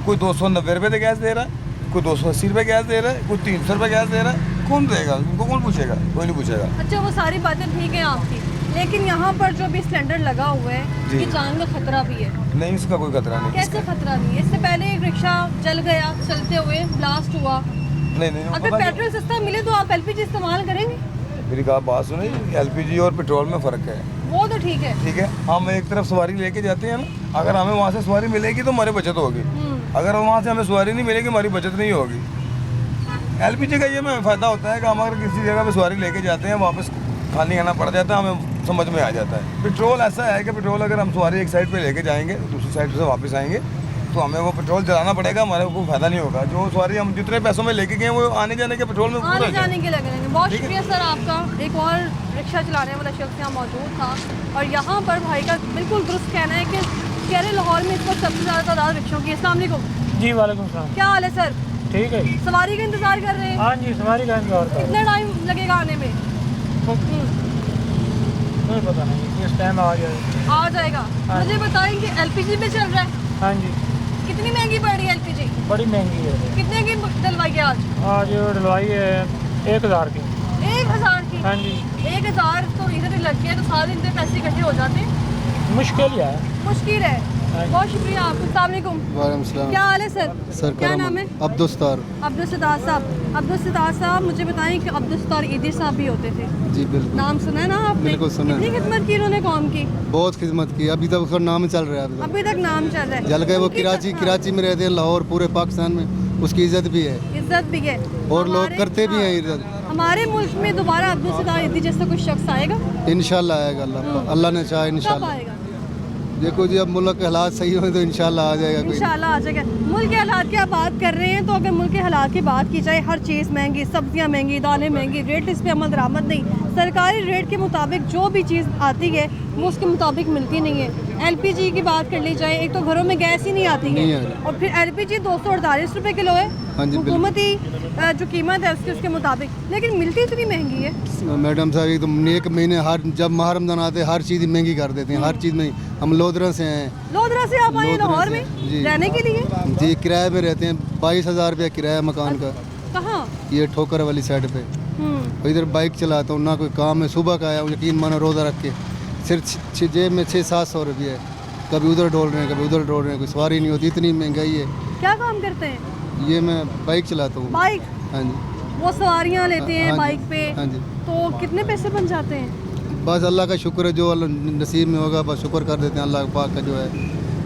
Speaker 3: कोई 290 रुपये गैस दे रहा है, कोई 280 रुपये गैस दे रहा है, कोई 300 रुपये गैस दे रहा है। कौन देगा उनको? कौन पूछेगा? कोई नहीं पूछेगा।
Speaker 1: अच्छा, वो सारी बातें ठीक है आपकी, लेकिन यहाँ पर जो भी सिलेंडर लगा हुआ है,
Speaker 3: जी।
Speaker 1: ये जान का खतरा भी है।
Speaker 3: नहीं, इसका कोई खतरा नहीं।
Speaker 1: कैसे खतरा नहीं है? इससे पहले एक रिक्शा जल गया, चलते हुए ब्लास्ट हुआ।
Speaker 3: नहीं नहीं,
Speaker 1: अगर
Speaker 3: पता
Speaker 1: पेट्रोल सस्ता मिले तो आप एलपीजी इस्तेमाल करेंगे?
Speaker 3: मेरी बात सुने, एलपीजी और पेट्रोल में फ़र्क है।
Speaker 1: वो तो ठीक है।
Speaker 3: ठीक है, हम एक तरफ सवारी लेके जाते हैं ना, अगर हमें वहाँ से सवारी मिलेगी तो हमारी बचत होगी, अगर वहाँ से हमें सवारी नहीं मिलेगी हमारी बचत नहीं होगी। एलपीजी का ये में फ़ायदा होता है कि हम अगर किसी जगह पे सवारी लेके जाते हैं, वापस खाली आना पड़ जाता है, हमें समझ में आ जाता है। पेट्रोल ऐसा है कि पेट्रोल अगर हम सवारी एक साइड पे लेके जाएंगे, दूसरी साइड से वापस आएंगे, तो हमें वो पेट्रोल जलाना पड़ेगा, हमारे को फ़ायदा नहीं होगा। जो सवारी हम जितने पैसों में लेके गए वो आने जाने के पेट्रोल में पूरा
Speaker 1: आने
Speaker 3: हो जाएगा।
Speaker 1: जाने के लगेंगे। बहुत
Speaker 3: ठीक है।
Speaker 1: शुक्रिया सर आपका। एक और रिक्शा चलाने वाला शख्स यहाँ मौजूद था, और यहाँ पर भाई का बिल्कुल दुरुस्त कहना है कि शहर लाहौर में इस वक्त सबसे ज़्यादा तादाद रिक्शों की। अस्सलाम वालेकुम।
Speaker 4: जी वालेकुम सलाम।
Speaker 1: क्या हाल है सर?
Speaker 4: ठीक है।
Speaker 1: सवारी का इंतजार कर रहे हैं?
Speaker 4: हाँ जी, सवारी का इंतजार कर।
Speaker 1: कितना टाइम लगेगा आने में?
Speaker 4: नहीं पता नहीं, इस टाइम आ जाए।
Speaker 1: आ जाएगा।
Speaker 4: हाँ।
Speaker 1: मुझे बताएं कि एलपीजी पे चल रहा है,
Speaker 4: हाँ जी,
Speaker 1: कितनी महंगी पड़ रही है एलपीजी?
Speaker 4: बड़ी महंगी है।
Speaker 1: कितने की डलवाई है आज?
Speaker 4: आज डलवाई है 1000 की।
Speaker 1: 1000 की?
Speaker 4: हाँ जी,
Speaker 1: 1000 तो इधर लग गया, तो सारे दिन पे पैसे इकट्ठे हो जाते हैं।
Speaker 4: मुश्किल ही है।
Speaker 1: मुश्किल है।
Speaker 4: हाँ।
Speaker 1: बहुत शुक्रिया आपका। अस्सलाम वालेकुम।
Speaker 5: वालेकुम सलाम।
Speaker 1: क्या हाल है सर?
Speaker 5: सर
Speaker 1: क्या नाम है?
Speaker 5: अब्दुल सत्तार।
Speaker 1: अब्दुल सत्तार साहब। अब्दुल सत्तार साहब, मुझे बताएं कि अब्दुल सत्तार ईदी साहब भी होते थे,
Speaker 5: जी बिल्कुल,
Speaker 1: नाम सुना है ना आपने?
Speaker 5: बिल्कुल सुना है।
Speaker 1: कितनी खिदमत की उन्होंने कौम की?
Speaker 5: बहुत खिदमत की, अभी तक उसका नाम चल रहा है।
Speaker 1: अभी तक नाम चल रहा है।
Speaker 5: जल गए वो
Speaker 1: उनकी हाँ,
Speaker 5: कराची में रहते हैं, लाहौर पूरे पाकिस्तान में उसकी इज्जत भी है
Speaker 1: इज्जत भी है,
Speaker 5: और लोग
Speaker 1: हमारे-
Speaker 5: करते भी
Speaker 1: हाँ,
Speaker 5: हैं इज्जत।
Speaker 1: हमारे मुल्क में दोबारा अब्दुल सत्तार ईदी जैसा कोई शख्स आएगा?
Speaker 5: इंशाल्लाह आएगा, अल्लाह ने चाहा
Speaker 1: कब
Speaker 5: इंशाल्लाह।
Speaker 1: आएगा?
Speaker 5: देखो जी, अब मुल्क के हालात सही हों तो इंशाल्लाह आ जाएगा कोई।
Speaker 1: इंशाल्लाह आ जाएगा। मुल्क के हालात की आप बात कर रहे हैं, तो अगर मुल्क के हालात की बात की जाए, हर चीज़ महंगी, सब्जियां महंगी, दालें महंगी, रेट इस पर अमल दरामद नहीं। सरकारी रेट के मुताबिक जो भी चीज़ आती है वो उसके मुताबिक मिलती नहीं है। एलपीजी की बात कर ली जाए, एक तो घरों में गैस ही नहीं आती
Speaker 5: नहीं
Speaker 1: है,
Speaker 5: आ रही।
Speaker 1: और फिर एलपीजी 248 रुपये किलो है,
Speaker 5: हाँ जी, बिल्कुल।
Speaker 1: हुकूमती जो कीमत है उसके मुताबिक, लेकिन मिलती इतनी महंगी है।
Speaker 5: मैडम साहब, एक तो एक महीने हर जब माह रमजान आते हैं हर चीज़ महंगी कर देते हैं, हर चीज़ में। हम लोधरा से हैं।
Speaker 1: लोधरा से आप आए
Speaker 5: लोधरा
Speaker 1: लाहौर
Speaker 5: से,
Speaker 1: में
Speaker 5: जी।
Speaker 1: रहने के लिए?
Speaker 5: जी, किराए में रहते हैं, 22,000 रुपया किराया मकान का।
Speaker 1: कहाँ?
Speaker 5: ये ठोकर वाली साइड पे। इधर बाइक चलाता हूँ, ना कोई काम है, सुबह का आया हूँ, यकीन मानो रोज़ा रख के, सिर्फ जेब में 600-700 रुपये है। कभी उधर डोल रहे हैं, कभी उधर डोल रहे हैं, कोई सवारी नहीं होती, इतनी महंगाई है।
Speaker 1: क्या काम करते हैं?
Speaker 5: ये मैं बाइक चलाता हूँ।
Speaker 1: बाइक?
Speaker 5: हाँ जी,
Speaker 1: वो सवारियाँ लेते हैं
Speaker 5: हाँ जी,
Speaker 1: बाइक पे,
Speaker 5: हाँ जी।
Speaker 1: तो कितने पैसे बन जाते हैं?
Speaker 5: बस अल्लाह का शुक्र है, जो अल्लाह नसीब में होगा बस शुक्र कर देते हैं अल्लाह पाक का। जो है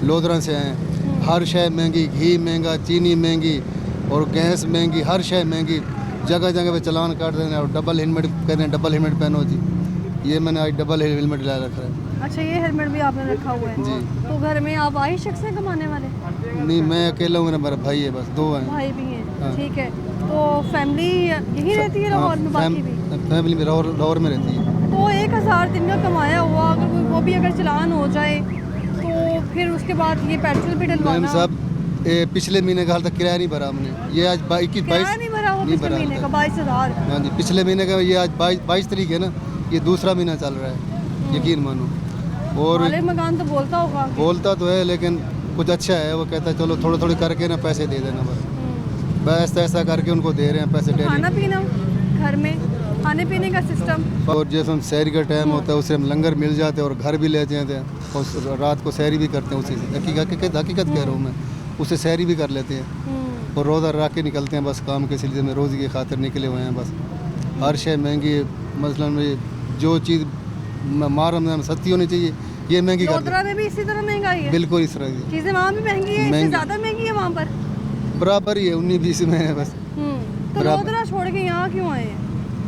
Speaker 5: लोधरा से हैं, हर शय महंगी, घी महंगा, चीनी महंगी और गैस महंगी, हर शय महंगी। जगह जगह पे चालान काट देते हैं और डबल हेलमेट कहते हैं, डबल हेलमेट पहनो जी। ये मैंने आज डबल हेलमेट ला रखा है।
Speaker 1: अच्छा, ये हेलमेट भी आपने रखा हुआ है?
Speaker 5: जी।
Speaker 1: तो घर में आप आई शख्स हैं कमाने वाले?
Speaker 5: नहीं, मैं अकेला हूँ, मेरा भाई है, बस 2 हैं।
Speaker 1: भाई भी हैं?
Speaker 5: हाँ।
Speaker 1: ठीक है। तो फैमिली यहीं रहती है लाहौर में? बाकी भी
Speaker 5: फैमिली में लाहौर में रहती है।
Speaker 1: तो 1000 दिन का कमाया हुआ, अगर वो भी अगर चलान हो जाए तो फिर उसके बाद ये पेट्रोल भी
Speaker 5: मैम
Speaker 1: डलवाना?
Speaker 5: साहब, पिछले महीने का हाल तक किराया नहीं भरा हमने। ये आज 21
Speaker 1: किराया नहीं भरा हुआ
Speaker 5: नहीं
Speaker 1: पिछले
Speaker 5: भरा
Speaker 1: महीने का?
Speaker 5: था।
Speaker 1: 22,000?
Speaker 5: हाँ जी, पिछले महीने का। ये आज 22 तारीख है ना, ये दूसरा महीना चल रहा है, यकीन मानो। और
Speaker 1: मालिक मकान तो बोलता होगा?
Speaker 5: बोलता तो है, लेकिन कुछ अच्छा है, वो कहता है चलो थोड़ा थोड़ी करके ना पैसे दे देना, बस ऐसा करके उनको दे रहे हैं पैसे
Speaker 1: तो खाना
Speaker 5: डेली।
Speaker 1: पीना घर में, खाने पीने का सिस्टम?
Speaker 5: और जैसे हम शहरी का टाइम होता है, उससे हम लंगर मिल जाते हैं और घर भी ले जाते हैं, और रात को शहरी भी करते हैं उसी से। हकीकत कह रहा हूँ मैं, उससे शहरी भी कर लेते हैं और रोज़ा रख के निकलते हैं, बस काम के सिलसिले में रोज़ी की खातिर निकले हुए हैं। बस हर शय महंगी है। मसलन में जो चीज़ माह रमज़ान में सस्ती होनी चाहिए, ये महंगी कर
Speaker 1: लोधरा में भी इसी तरह महंगाई
Speaker 5: दी
Speaker 1: है?
Speaker 5: बिल्कुल इस तरह की
Speaker 1: चीज़ें वहाँ भी महंगी है, इससे
Speaker 5: महंगी।
Speaker 1: ज़्यादा महंगी है वहाँ पर?
Speaker 5: बराबर ही है 19-20 में है बस
Speaker 1: तो
Speaker 5: बराबर।
Speaker 1: लोधरा छोड़ के यहाँ क्यों आए हैं?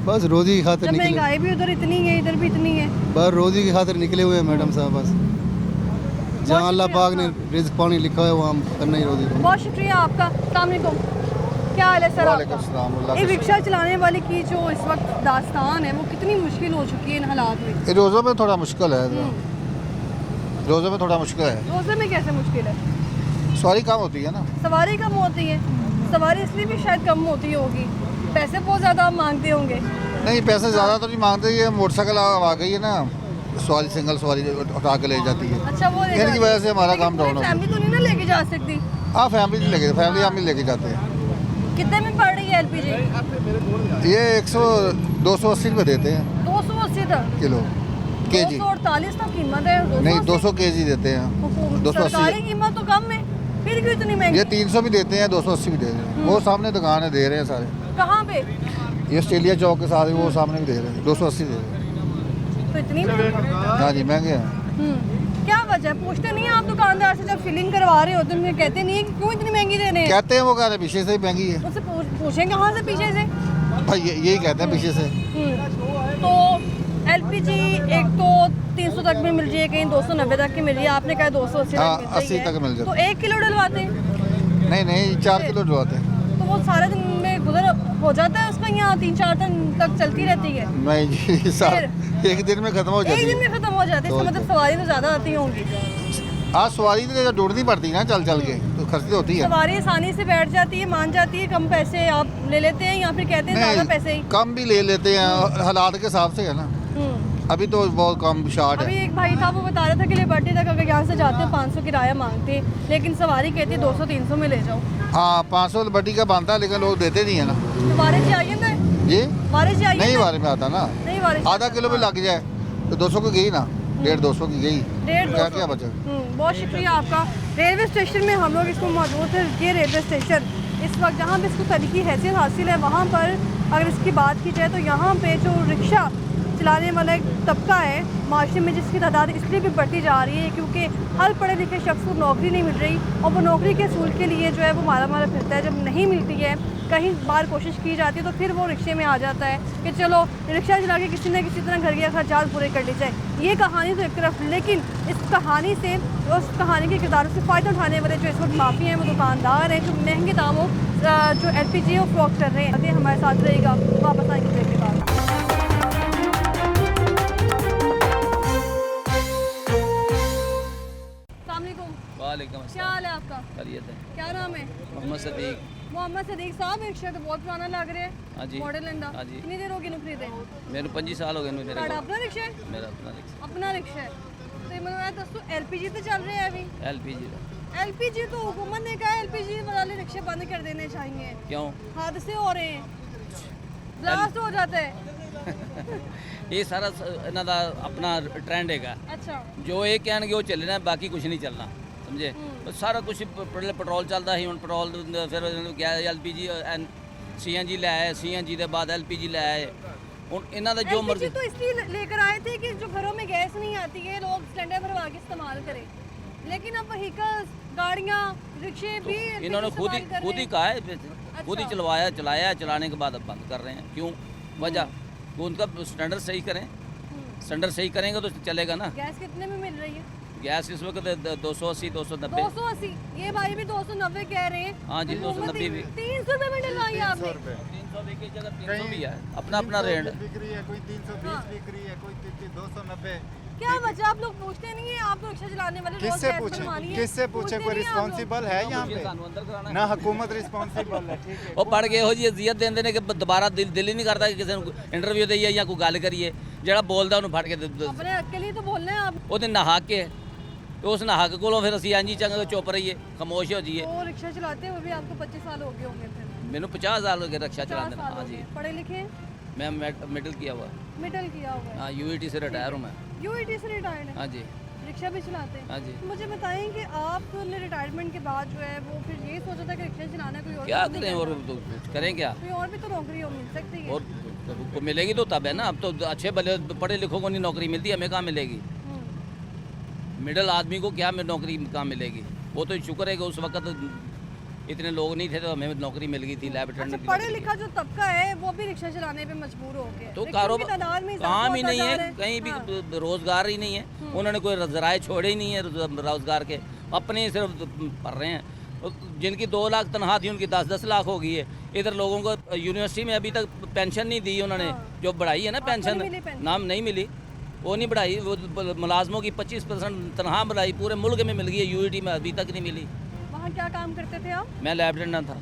Speaker 5: बस रोजी की खातिर
Speaker 1: जब
Speaker 5: निकले
Speaker 1: महंगाई भी उधर इतनी है, इधर भी इतनी है।
Speaker 5: बस रोजी की खातिर निकले हुए हैं मैडम साहब बस जहाँ अल्लाह पाक ने रिज्क पानी लिखा है वहाँ हम करना ही रोजी
Speaker 1: बहुत शुक्रिया आपका। अस्सलाम वालेकुम, क्या हाल है सर आपका? एक रिक्शा चलाने वाले की जो इस वक्त दास्तान है वो कितनी मुश्किल हो चुकी है इन हालात में?
Speaker 6: रोज़ों में थोड़ा मुश्किल है, रोज़ों में थोड़ा मुश्किल है,
Speaker 1: रोज़े में कैसे मुश्किल है?
Speaker 6: सवारी कम होती है ना।
Speaker 1: सवारी कम होती है, सवारी इसलिए भी शायद कम होती होगी, पैसे बहुत ज़्यादा आप मांगते होंगे।
Speaker 6: नहीं पैसे ज़्यादा तो नहीं मांगते, ये मोटरसाइकिल आ गई है ना, सवारी सिंगल सवारी उठा के ले जाती है,
Speaker 1: अच्छा वो ले
Speaker 6: इनकी
Speaker 1: जाती
Speaker 6: वजह
Speaker 1: है।
Speaker 6: से हमारा
Speaker 1: लेकिन
Speaker 6: काम डाउन हो गया।
Speaker 1: फैमिली तो नहीं ना लेके जा सकती?
Speaker 6: हाँ फैमिली नहीं लेके, फैमिली हम ही लेके जाते हैं।
Speaker 1: कितने में पड़ रही है एलपीजी?
Speaker 6: ये 280 रुपये देते हैं
Speaker 1: 280 तक
Speaker 6: किलो केजी,
Speaker 1: 248 तक कीमत है।
Speaker 6: नहीं 200 केजी देते हैं, 280।
Speaker 1: सरकारी कीमत तो कम है, फिर क्यों इतनी महंगी?
Speaker 6: ये 300 भी देते हैं, 280 भी देते हैं, वो सामने दुकान है दे रहे हैं सारे।
Speaker 1: कहाँ पे?
Speaker 6: ये ऑस्ट्रेलिया चौक के साथ वो सामने भी दे रहे हैं, 280 दे रहे हैं।
Speaker 1: तो इतनी महंगी?
Speaker 6: हाँ जी महंगे हैं।
Speaker 1: क्या वजह है? पूछते नहीं हैं आप दुकानदार से जब फिलिंग करवा रहे होते हैं? कहते नहीं है कि क्यों इतनी महंगी दे रहे हैं?
Speaker 6: कहते हैं वो कह रहे हैं पीछे से ही महंगी है,
Speaker 1: उनसे पूछें कहाँ से पीछे से?
Speaker 6: भाई यही कहते हैं पीछे से।
Speaker 1: तो एलपीजी एक तो 300 तक भी मिल रही है, कहीं 290 तक की मिल रही है, आपने कहा 280
Speaker 6: हाँ,
Speaker 1: तक मिल रही
Speaker 6: 80
Speaker 1: है।
Speaker 6: तक मिल जाती
Speaker 1: तो 1 किलो डलवाते हैं
Speaker 6: नहीं 4 किलो डलवाते हैं।
Speaker 1: तो वो सारे दिन में गुजर हो जाता है उसका, यहाँ 3-4 दिन तक चलती रहती है?
Speaker 6: नहीं जी सार एक दिन में खत्म हो
Speaker 1: एक
Speaker 6: जाती
Speaker 1: दिन
Speaker 6: है।
Speaker 1: में खत्म हो जाती है, इसका मतलब सवारी तो ज़्यादा आती होंगी।
Speaker 6: आज सवारी तो ढूंढनी पड़ती है ना, चल चल के तो खर्च होती है।
Speaker 1: सवारी आसानी से बैठ जाती है, मान जाती है, कम पैसे आप ले लेते हैं या फिर कहते हैं ज़्यादा पैसे ही?
Speaker 6: कम भी ले लेते हैं, हालात के हिसाब से है ना। अभी तो बहुत कम शार्ट
Speaker 1: अभी
Speaker 6: है।
Speaker 1: एक भाई था वो बता रहा था कि लिबर्टी तक अगर यहाँ से जाते हैं 500 किराया मांगते हैं, लेकिन सवारी कहती है 200-300 में ले जाओ।
Speaker 6: हाँ 500 बड्डी का बनता है, लेकिन लोग देते नहीं है ना।
Speaker 1: तो बारिश ही आई है
Speaker 6: जी
Speaker 1: बारिश आई
Speaker 6: नहीं
Speaker 1: है
Speaker 6: बारे में आता ना,
Speaker 1: नहीं बारिश
Speaker 6: आधा किलो भी लग जाए तो 200 की गई ना, 150-200 की गई,
Speaker 1: 150
Speaker 6: क्या बचा।
Speaker 1: बहुत शुक्रिया आपका। रेलवे स्टेशन में हम लोग इसको मौजूद है। ये रेलवे स्टेशन इस वक्त जहाँ पे इसको तरीकी हैसियत हासिल है, वहाँ पर अगर इसकी बात की जाए तो यहाँ पे जो रिक्शा चलाने वाला एक तबका है माशरे में, जिसकी तादाद इसलिए भी बढ़ती जा रही है क्योंकि हर पढ़े लिखे शख्स को नौकरी नहीं मिल रही और वो नौकरी के असूल के लिए जो है वो मारा मारा फिरता है। जब नहीं मिलती है, कहीं बार कोशिश की जाती है तो फिर वो रिक्शे में आ जाता है कि चलो रिक्शा चला के किसी न किसी तरह घर के खर्चात पूरे कर ली जाए। ये कहानी तो एक तरफ, लेकिन इस कहानी से, उस कहानी के किरदारों से फ़ायदा उठाने वाले जो इस वक्त माफी हैं, वो दुकानदार हैं जो महंगे दामों जो एलपीजी है वो फ़रोख्त कर रहे हैं। अभी हमारे साथ रहेगा, वापस आएंगे ब्रेक के बाद।
Speaker 2: वालेकुम
Speaker 1: क्या हाल है आपका?
Speaker 2: खैरियत है।
Speaker 1: क्या नाम है?
Speaker 2: मोहम्मद सदीक।
Speaker 1: मोहम्मद सदीक साहब, रिक्शा तो बहुत पुराना लग रहा
Speaker 2: हाँ
Speaker 1: है,
Speaker 2: जी।
Speaker 1: मॉडल इंदा।
Speaker 2: हाँ जी।
Speaker 1: कितनी देर होगी खरीदे?
Speaker 2: मेरे 25 साल हो गए मेरे
Speaker 1: ਤੁਹਾਡਾ
Speaker 2: को।
Speaker 1: अपना रिक्शा है?
Speaker 2: मेरा अपना रिक्शा
Speaker 1: अपना रिक्शा है तो मैं दोस्तों एलपीजी तो चल रहे हैं अभी।
Speaker 2: एलपीजी का।
Speaker 1: एलपीजी तो हुकूमत ने कहा एलपीजी वाले रिक्शे बंद कर देने चाहिए,
Speaker 2: क्यों?
Speaker 1: हादसे हो रहे हैं, ब्लास्ट हो जाता है।
Speaker 2: ये सारा इन्हों का अपना ट्रेंड है।
Speaker 1: अच्छा
Speaker 2: जो ये कहणगे वो चलना है, बाकी कुछ नहीं चलना, समझे। तो सारा कुछ पहले पेट्रोल चलता ही, हुण पेट्रोल फिर एलपीजी सीएनजी ले आए, सीएनजी के बाद एलपीजी ले आए। हुण इन्हों का जो
Speaker 1: एलपीजी
Speaker 2: मर्जी
Speaker 1: तो इसलिए लेकर आए थे कि जो घरों में गैस नहीं आती है लोग सिलेंडर भरवा के इस्तेमाल करें, लेकिन अब व्हीकल्स, गाड़ियाँ, रिक्शे भी
Speaker 2: इन्होंने खुद ही कहा है, खुद ही चलाया, चलाने के बाद अब बंद कर रहे हैं। क्यों? वजह वो उनका स्टैंडर्ड सही करें, स्टैंडर्ड सही करेंगे तो चलेगा ना।
Speaker 1: गैस कितने में मिल रही है?
Speaker 2: गैस इस वक्त 280 290।
Speaker 1: 280। ये भाई भी 290 कह रहे हैं।
Speaker 2: हाँ जी, 290 भी।
Speaker 1: 300 रुपये में डलवाई है आपने?
Speaker 2: 300 की जगह 300 भी है, अपना अपना रेट।
Speaker 7: बिक रही है, कोई 320 बिक रही है, कोई 290।
Speaker 1: क्या वजह आप लोग पूछते नहीं है? आप तो रिक्शा चलाने वाले रोज
Speaker 7: किससे
Speaker 1: गैस
Speaker 7: पूछे?
Speaker 1: बनवानी है।
Speaker 7: किससे पूछे?
Speaker 1: पूछते
Speaker 7: कोई
Speaker 1: नहीं हैं आप लोग?
Speaker 7: रिस्पॉन्सिबल है यहाँ पे?
Speaker 2: ਸਾਨੂੰ ਅੰਦਰ ਕਰਾਣਾ
Speaker 7: ना हुकूमत रिस्पॉन्सिबल है, ठीक है।
Speaker 2: ਉਹ ਪੜ ਕੇ ਇਹੋ ਜੀ ਅਜ਼ੀਅਤ ਦਿੰਦੇ ਨੇ ਕਿ ਦੁਬਾਰਾ ਦਿਲ ਹੀ ਨਹੀਂ ਕਰਦਾ ਕਿ ਕਿਸੇ ਨੂੰ ਇੰਟਰਵਿਊ ਦੇਈਏ ਜਾਂ ਕੋਈ ਗੱਲ ਕਰੀਏ। ਜਿਹੜਾ ਬੋਲਦਾ ਉਹਨੂੰ ਫੜ ਕੇ
Speaker 1: अपने हक के लिए तो बोलना है आप।
Speaker 2: ਉਹਦੇ ਨਹਾਕ ਕੇ ਤੇ ਉਸ ਨਹਾਕ ਕੋਲੋਂ ਫਿਰ ਅਸੀਂ ਇੰਜ ਹੀ ਚੰਗਾ ਚੁੱਪ ਰਹੀਏ, ਖਾਮੋਸ਼ ਹੋ ਜਾਈਏ।
Speaker 1: वो रिक्शा चलाते हुए भी आपको 25 साल हो गए होंगे फिर?
Speaker 2: ਮੈਨੂੰ 50 साल हो गए रक्षा
Speaker 1: 50
Speaker 2: चलाने।
Speaker 1: साल
Speaker 2: हाँ
Speaker 1: हो
Speaker 2: जी,
Speaker 1: गए। पढ़े लिखे हैं?
Speaker 2: मैं मिडिल किया हुआ।
Speaker 1: मिडिल किया हुआ है।
Speaker 2: हाँ, यूईटी से रिटायर हूँ मैं।
Speaker 1: यूईटी से रिटायर्ड है?
Speaker 2: हाँ जी।
Speaker 1: रिक्शा भी चलाते हैं?
Speaker 2: हाँ जी।
Speaker 1: तो मुझे बताएं कि आपने रिटायरमेंट के बाद जो है वो फिर यही सोचा था कि रिक्शा चलाना, कोई और
Speaker 2: क्या
Speaker 1: काम नहीं
Speaker 2: करें और
Speaker 1: करना?
Speaker 2: तो करें क्या?
Speaker 1: कोई और भी तो नौकरी हो मिल सकती है।
Speaker 2: और को मिलेगी तो तब है ना। अब तो अच्छे भले पढ़े लिखों को नहीं नौकरी मिलती, हमें कहाँ मिलेगी?
Speaker 8: मिडिल आदमी को क्या में नौकरी कहाँ मिलेगी? वो तो शुक्र है कि उस वक्त इतने लोग नहीं थे तो हमें नौकरी मिल गई थी लैब
Speaker 1: अच्छा,
Speaker 8: अटेंडेंट की
Speaker 1: पढ़ा
Speaker 8: नौकरी।
Speaker 1: लिखा जो तबका है वो भी रिक्शा चलाने पे मजबूर हो गया,
Speaker 8: तो
Speaker 1: रिक्शों की तादाद में इजाफा
Speaker 8: काम ही
Speaker 1: होता
Speaker 8: नहीं
Speaker 1: जा
Speaker 8: है,
Speaker 1: रहा
Speaker 8: कहीं भी
Speaker 1: हाँ।
Speaker 8: रोजगार ही नहीं है। उन्होंने कोई जराए छोड़े ही नहीं है रोजगार के, अपने ही सिर्फ पढ़ रहे हैं। जिनकी 2 लाख तनख्वाह थी उनकी 10-10 लाख हो गई है। इधर लोगों को यूनिवर्सिटी में अभी तक पेंशन नहीं दी उन्होंने, जो बढ़ाई है ना
Speaker 1: आपको नहीं मिली
Speaker 8: पेंशन,
Speaker 1: पेंशन?
Speaker 8: नाम नहीं मिली, वो नहीं बढ़ाई। वो मुलाजमों की 25% तनख्वाह बढ़ाई पूरे मुल्क में मिल गई है, यूईटी में अभी तक नहीं मिली।
Speaker 1: वहाँ क्या काम करते थे आप?
Speaker 8: मैं लैब अटेंडेंट था।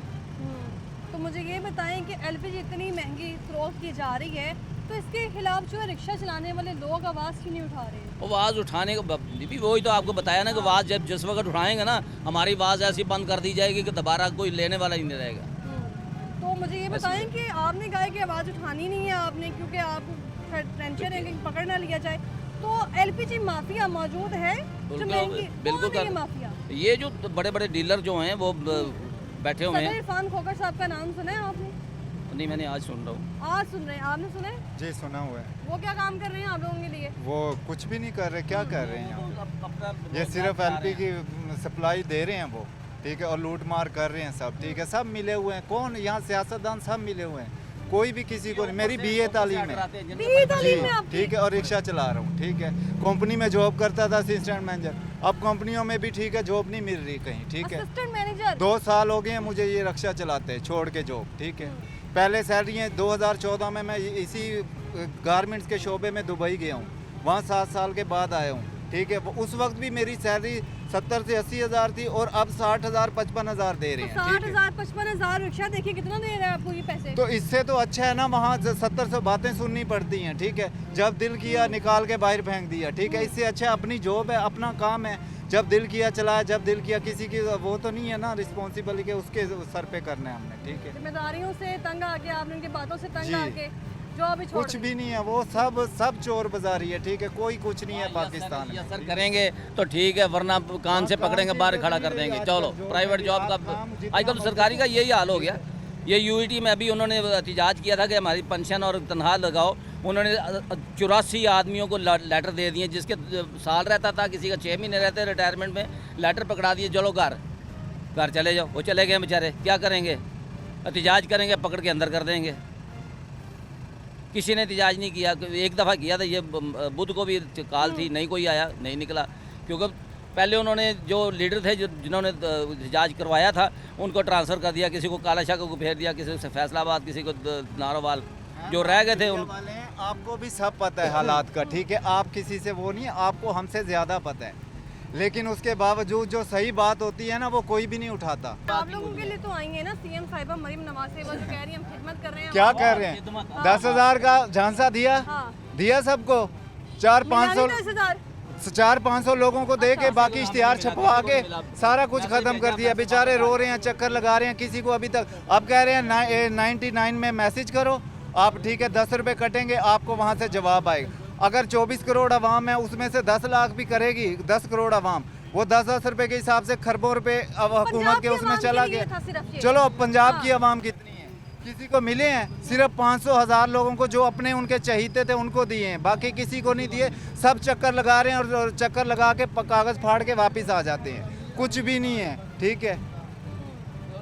Speaker 1: तो मुझे ये बताएं कि एलपीजी इतनी महंगी फरोख्त की जा रही है तो इसके खिलाफ जो है रिक्शा चलाने वाले लोग आवाज़ क्यों नहीं उठा रहे?
Speaker 8: वो आवाज़ उठाने को भी वही तो आपको बताया ना कि आवाज़ जब जिस वक्त उठाएंगे ना, हमारी आवाज़ ऐसी बंद कर दी जाएगी कि दोबारा कोई लेने वाला ही नहीं रहेगा।
Speaker 1: तो मुझे ये बताएं कि आपने कहा कि आवाज़ उठानी नहीं है आपने, क्योंकि आप टेंशन है कि पकड़ ना लिया जाए। तो एलपीजी माफिया मौजूद है जो महंगी,
Speaker 8: बिल्कुल
Speaker 1: कौन है ये माफिया?
Speaker 8: ये जो बड़े बड़े डीलर जो हैं वो बैठे हुए
Speaker 1: सदर
Speaker 8: हैं।
Speaker 1: इरफान खोखर साहब का नाम सुना है आपने?
Speaker 8: नहीं, मैंने आज सुन रहा हूँ।
Speaker 1: आज सुन रहे हैं, आपने सुना है?
Speaker 7: जी सुना हुआ है।
Speaker 1: वो क्या काम कर रहे हैं आप लोगों के लिए?
Speaker 7: वो कुछ भी नहीं कर रहे, क्या कर रहे हैं यहाँ? ये सिर्फ एलपी की सप्लाई दे रहे हैं वो, ठीक है, और लूट मार कर रहे हैं सब, ठीक है। सब मिले हुए हैं, कौन यहाँ सियासतदान सब मिले हुए हैं, कोई भी किसी को नहीं। मेरी बीए तालीम है
Speaker 1: बीए तालीम में आपकी?
Speaker 7: ठीक है, और रिक्शा चला रहा हूँ, ठीक है। कंपनी में जॉब करता था असिस्टेंट मैनेजर, अब कंपनियों में भी ठीक है जॉब नहीं मिल रही कहीं, ठीक है।
Speaker 1: असिस्टेंट मैनेजर
Speaker 7: 2 साल हो गए हैं मुझे ये रिक्शा चलाते हैं छोड़ के जॉब, ठीक है। पहले सैलरी है 2014 में मैं इसी गारमेंट्स के शोबे में दुबई गया हूँ, वहाँ 7 साल के बाद आया हूँ, ठीक है। उस वक्त भी मेरी सैलरी 70 से 80 हज़ार थी और अब 60,000 55,000 दे रहे हैं, ठीक है।
Speaker 1: 60,000 55,000 रिक्शा देखिए कितना दे रहा है आपको ये पैसे?
Speaker 7: तो इससे तो अच्छा है ना, वहाँ 70 से बातें सुननी पड़ती हैं, ठीक है। जब दिल किया निकाल के बाहर फेंक दिया, ठीक है। इससे अच्छा अपनी जॉब है, अपना काम है, जब दिल किया चलाया, जब दिल किया। किसी की वो तो नहीं है ना रिस्पॉन्सिबल के उसके सर पे करना है हमने, ठीक है।
Speaker 1: जिम्मेदारियों से तंग आके आपने उनकी बातों से तंग
Speaker 7: जी।
Speaker 1: आके जो अभी छोड़
Speaker 7: कुछ भी नहीं है, वो सब चोर बाजारी है, ठीक है। कोई कुछ नहीं है पाकिस्तान में।
Speaker 8: सर करेंगे तो ठीक है, वरना कान से पकड़ेंगे बाहर खड़ा कर देंगे। चलो प्राइवेट जॉब का आजकल तो सरकारी का यही हाल हो गया। ये यूईटी में अभी उन्होंने एहतजाज किया था कि हमारी पेंशन और तनख्वाह लगाओ। उन्होंने 84 आदमियों को लेटर दे दिए, जिसके साल रहता था, किसी का 6 महीने रहते रिटायरमेंट में, लेटर पकड़ा दिए, चलो घर चले जाओ। वो चले गए बेचारे, क्या करेंगे? एहतजाज करेंगे, पकड़ के अंदर कर देंगे। किसी ने एहतजाज नहीं किया। एक दफ़ा किया था, ये बुध को भी काल थी, नहीं कोई आया, नहीं निकला। क्योंकि पहले उन्होंने जो लीडर थे जिन्होंने एहतजाज करवाया था उनको ट्रांसफ़र कर दिया, किसी को कालाशाह को फेर दिया, किसी को फैसलाबाद, किसी को नारोवाल। जो रह गए थे उन
Speaker 7: आपको भी सब पता है हालात का, ठीक है। आप किसी से वो नहीं है, आपको हमसे ज़्यादा पता है, लेकिन उसके बावजूद जो सही बात होती है ना वो कोई भी नहीं उठाता।
Speaker 1: आप लोगों के लिए तो आएंगे ना सीएम साहिबा मरीम नवाज साहिबा जो कह रही हैं हम खिदमत कर रहे हैं।
Speaker 7: क्या कर रहे हैं? 10,000 का झांसा दिया,
Speaker 1: हाँ।
Speaker 7: दिया सबको। 400-500 लोगों को दे के बाकी इश्तिहार छपवा के सारा कुछ खत्म कर दिया। बेचारे रो रहे हैं, चक्कर लगा रहे हैं, किसी को अभी तक। अब कह रहे हैं 99 में मैसेज करो आप, ठीक है, 10 रुपये कटेंगे, आपको वहाँ से जवाब आएगा। अगर 24 करोड़ आवाम है, उसमें से 10 लाख भी करेगी, 10 करोड़ आवाम, वो 10-10 रुपए के हिसाब से खरबों रुपए अब हुकूमत के उसमें चला गया। चलो पंजाब की आवाम कितनी है? किसी को मिले हैं? सिर्फ 500,000 लोगों को जो अपने उनके चहीते थे उनको दिए हैं, बाकी किसी को नहीं दिए। सब चक्कर लगा रहे हैं और चक्कर लगा के कागज़ फाड़ के वापस आ जाते हैं, कुछ भी नहीं है, ठीक है।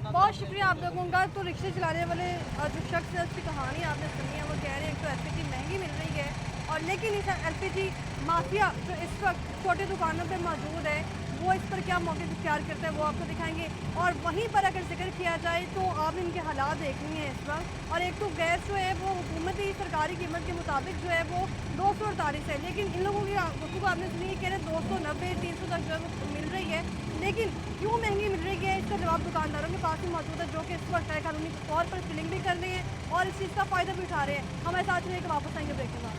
Speaker 1: बहुत शुक्रिया आप लोगों का। तो रिक्शे चलाने वाले जो शख्स है उसकी कहानी आपने सुनी है, वो कह रहे हैं तो एलपीजी महंगी मिल रही है, और लेकिन इस एलपीजी माफिया जो इस वक्त छोटे दुकानों पे मौजूद है वो इस पर क्या मौके इख्तियार करता है वो आपको दिखाएंगे। और वहीं पर अगर जिक्र किया जाए तो आप इनके हालात देखनी है इस वक्त। और एक तो गैस जो है वो हुकूमती सरकारी कीमत के मुताबिक जो है वो 248 है, लेकिन इन लोगों की गुफ्तगू आपने सुनी है, कह रहे 290-300 तक जो है वो मिल रही है। लेकिन क्यों महंगी मिल रही है इसका जवाब दुकानदारों के पास ही मौजूद है, जो कि इस वक्त कानूनी तौर पर फिलिंग भी कर रहे हैं और इस चीज़ का फ़ायदा भी उठा रहे हैं। हमारे साथ रहिए कि वापस आएंगे ब्रेक के बाद।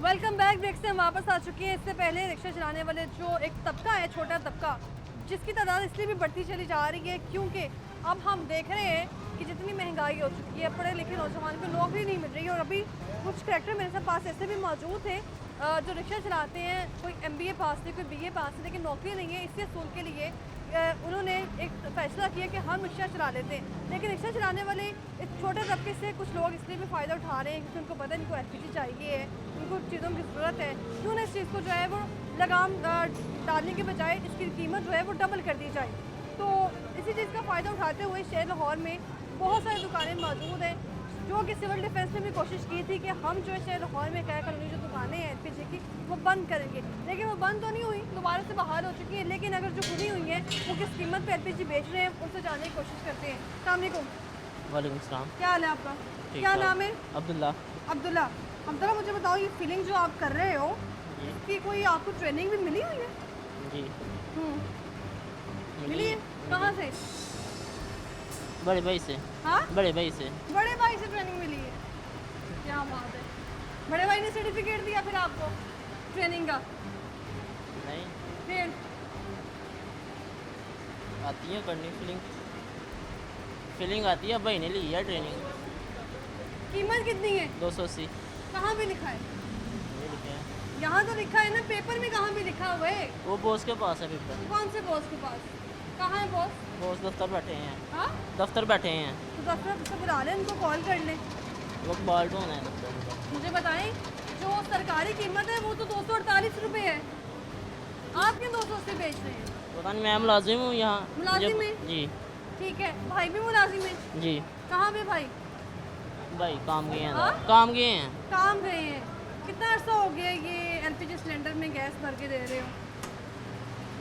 Speaker 1: Welcome back. ब्रेक से हम वापस आ चुके हैं। इससे पहले रिक्शा चलाने वाले जो एक तबका है, छोटा तबका, जिसकी तादाद इसलिए भी बढ़ती चली जा रही है क्योंकि अब हम देख रहे हैं कि जितनी महंगाई हो चुकी है, पढ़े लिखे नौजवान को नौकरी नहीं मिल रही है। और अभी कुछ करेक्टर मेरे साथ पास ऐसे भी मौजूद थे जो रिक्शा चलाते हैं कोई MBA पास नहीं, कोई BA पास नहीं, लेकिन नौकरी नहीं है, इससे असूल के लिए उन्होंने एक फैसला किया कि हम रिक्शा चला लेते हैं। लेकिन रिक्शा चलाने वाले इस छोटे तबके से कुछ लोग इसलिए भी फ़ायदा उठा रहे हैं क्योंकि उनको पता है इनको LPG चाहिए है, उनको चीज़ों की ज़रूरत है, क्यों ना इस चीज़ को जो है वो लगाम डालने के बजाय इसकी कीमत जो है वो डबल कर दी जाए। तो इसी चीज़ का फ़ायदा उठाते हुए शहर लाहौर में बहुत सारी दुकानें मौजूद हैं जो कि सिविल डिफेंस ने भी कोशिश की थी कि हम जो है शहर लाहौर में क्या कॉलोनी जो दुकानें हैं LPG की वो बंद करेंगे, लेकिन वो बंद तो नहीं हुई, दोबारा से बहाल हो चुकी है। लेकिन अगर जो खुली हुई हैं वो किस कीमत पे LPG बेच रहे हैं उनसे जानने की कोशिश करते हैं। अस्सलाम वालेकुम।
Speaker 9: वालेकुम सलाम।
Speaker 1: क्या हाल है आपका?
Speaker 9: ठीक
Speaker 1: क्या
Speaker 9: ठाक।
Speaker 1: नाम है?
Speaker 9: अब्दुल्ला।
Speaker 1: अब्दुल्ला। अब्दुल्ला, मुझे बताओ ये फीलिंग जो आप कर रहे हो इसकी कोई आपको ट्रेनिंग भी मिली हुई है?
Speaker 9: जी
Speaker 1: मिली है? कहाँ से?
Speaker 9: बड़े भाई से।
Speaker 1: हाँ,
Speaker 9: बड़े भाई से।
Speaker 1: बड़े भाई से ट्रेनिंग मिली है। क्या बात है, बड़े भाई ने सर्टिफिकेट दिया फिर आपको ट्रेनिंग का?
Speaker 9: नहीं
Speaker 1: फिर
Speaker 9: आती है करनी फीलिंग आती है। भाई ने ली है ट्रेनिंग।
Speaker 1: कीमत कितनी है?
Speaker 9: 280।
Speaker 1: कहाँ पे लिखा है?
Speaker 9: ये लिखे हैं।
Speaker 1: यहाँ तो लिखा है ना, पेपर में कहाँ पे लिखा हुआ है?
Speaker 9: वो बॉस के पास है पेपर।
Speaker 1: कौन से बॉस के पास? कहाँ है बॉस?
Speaker 9: बॉस दफ्तर बैठे हैं।
Speaker 1: हाँ,
Speaker 9: दफ्तर बैठे हैं।
Speaker 1: तो दफ्तर से बुला लें, उनको कॉल कर लें।
Speaker 9: वो बाल्टोन है दफ्तर में।
Speaker 1: मुझे बताएं, जो सरकारी कीमत है वो तो 248 रुपये है, आप क्यों 280 बेच रहे हैं?
Speaker 9: पता नहीं, मैं मुलाजिम हूँ यहाँ।
Speaker 1: मुलाजिम
Speaker 9: मुझे-
Speaker 1: है?
Speaker 9: जी
Speaker 1: ठीक है, भाई भी मुलाजिम है?
Speaker 9: जी।
Speaker 1: कहाँ पे भाई?
Speaker 9: भाई काम गए हैं।
Speaker 1: हाँ?
Speaker 9: काम गए हैं।
Speaker 1: काम गए हैं। कितना अर्सा हो गया ये LPG सिलेंडर में गैस भर के दे रहे हो?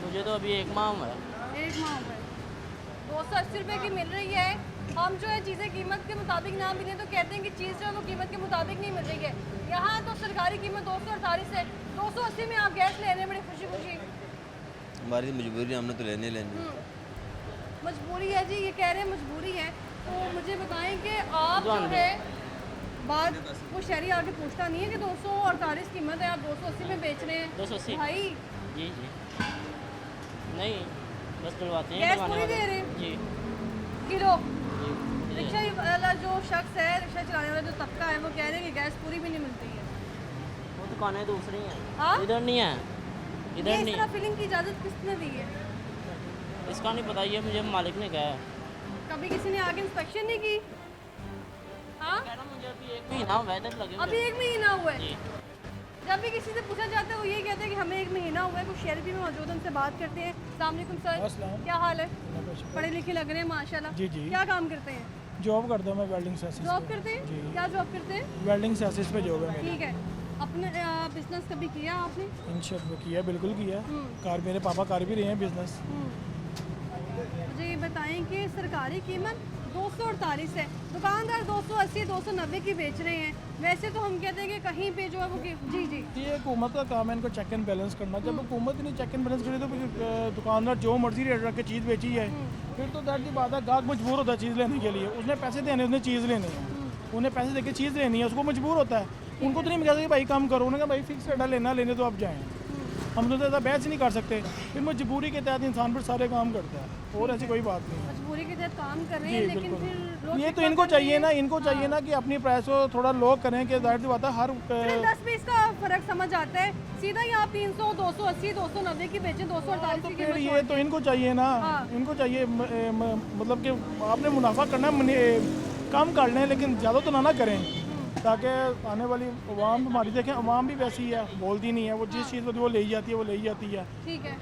Speaker 9: मुझे तो अभी 1 माह हुआ है।
Speaker 1: 1 माह हो गए। 280 रुपये की मिल रही है। हम जो है चीज़ें कीमत के मुताबिक ना मिलें तो कहते हैं कि चीज़ जो है वो कीमत के मुताबिक नहीं मिल रही है। यहाँ तो सरकारी कीमत 248 है, 280 में आप गैस ले रहे हैं बड़ी खुशी खुशी।
Speaker 10: हमारी तो मजबूरी, हमने तो लेने लेनी।
Speaker 1: मजबूरी है जी, ये कह रहे हैं मजबूरी है। तो मुझे बताएं कि आप जो है बात वो शहरी आके पूछता नहीं है कि 248 कीमत है, आप 280 में बेच रहे हैं?
Speaker 9: 280।
Speaker 1: भाई
Speaker 9: जी जी। नहीं, बस डलवाते हैं।
Speaker 1: गैस
Speaker 9: डलवाने
Speaker 1: पूरी
Speaker 9: वाले।
Speaker 1: दे रहे हैं?
Speaker 9: जी
Speaker 1: किलो।
Speaker 9: जी।
Speaker 1: रिक्शा वाला जो शख्स है, रिक्शा चलाने वाला जो तबका है, वो कह रहे हैं कि गैस पूरी भी नहीं मिलती है।
Speaker 9: वो दुकानें दूसरी हैं।
Speaker 1: हाँ?
Speaker 9: इधर नहीं है।
Speaker 1: ये
Speaker 9: इधर
Speaker 1: इस
Speaker 9: नहीं
Speaker 1: तरह फिलिंग की इजाज़त किसने दी है?
Speaker 9: इसका नहीं पता, ये मुझे मालिक ने कहा है।
Speaker 1: कभी किसी ने आगे इंस्पेक्शन नहीं की? हाँ,
Speaker 9: कह रहा मुझे अभी 1 महीना हुआ है, इधर लगे हुए।
Speaker 1: अभी 1 महीना हुआ है।
Speaker 9: जी।
Speaker 1: जब भी किसी से पूछा जाता है वो ये कहते हैं कि हमें 1 महीना हुआ है। कुछ शहर भी मौजूद हैं, उनसे बात करते हैं। अस्सलाम वालेकुम सर,
Speaker 4: अस्सलाम।
Speaker 1: क्या हाल है? पढ़े लिखे लग रहे हैं माशाल्लाह।
Speaker 4: जी, जी।
Speaker 1: क्या काम करते हैं?
Speaker 4: जॉब करता हूँ मैं वेल्डिंग सेसिस
Speaker 1: जॉब
Speaker 4: पे।
Speaker 1: करते हैं?
Speaker 4: जी।
Speaker 1: क्या जॉब करते हैं?
Speaker 4: वेल्डिंग सेसिस पे जॉब है मेरी।
Speaker 1: ठीक है। अपने बिजनेस कभी किया आपने?
Speaker 4: इंश्योर किया, बिल्कुल किया।
Speaker 1: हम्म।
Speaker 4: कार मेरे पापा कर भी रहे हैं बिजनेस।
Speaker 1: मुझे ये बताएं कि सरकारी कीमत 248 है, दुकानदार 280 290 की बेच रहे हैं। वैसे तो हम कहते हैं कि कहीं पे जो है वो जी जी
Speaker 4: ये हुकूमत का काम है इनको चेक एंड बैलेंस करना। जब हुकूमत ही नहीं चेक एंड बैलेंस करे तो फिर दुकानदार जो मर्जी रेट रख के चीज़ बेची है, फिर तो दैट की बात है, गाहक मजबूर होता है चीज़ लेने के लिए। उसने पैसे देने, उसने चीज़ लेनी है, उन्हें पैसे देके चीज़ लेनी है, उसको मजबूर होता है। उनको तो नहीं कहते कि भाई काम करो, उन्होंने कहा भाई फिक्स रेट लेना, लेने तो आप जाएँ। हम तो ज़्यादा बहस नहीं कर सकते, फिर मजबूरी के तहत इंसान पर सारे काम करता है, और ऐसी कोई बात नहीं है।
Speaker 1: मजबूरी के तहत काम कर रहे
Speaker 4: जी
Speaker 1: हैं, लेकिन
Speaker 4: बिल्कुल।
Speaker 1: फिर लोग
Speaker 4: ये तो
Speaker 1: शिकवा
Speaker 4: इनको
Speaker 1: कर रहे
Speaker 4: चाहिए ना,
Speaker 1: हैं।
Speaker 4: इनको चाहिए ना कि अपनी प्राइस को थोड़ा लो करें कि जाहिर सी बात है हर
Speaker 1: 10-20 का फर्क समझ आता है। सीधा ही आप 300 280 290 की बेचें, 248
Speaker 4: तो
Speaker 1: की
Speaker 4: फिर
Speaker 1: कीमत
Speaker 4: ये तो इनको चाहिए ना,
Speaker 1: हाँ।
Speaker 4: इनको चाहिए मतलब कि आपने मुनाफा करना है, कम कर लें लेकिन ज़्यादा तो ना करें, ताकि आने वाली अवाम हमारी देखें। अवाम भी वैसी है, बोलती नहीं है, वो जिस चीज़ पर वो ले जाती है वो ले जाती है।
Speaker 1: ठीक है।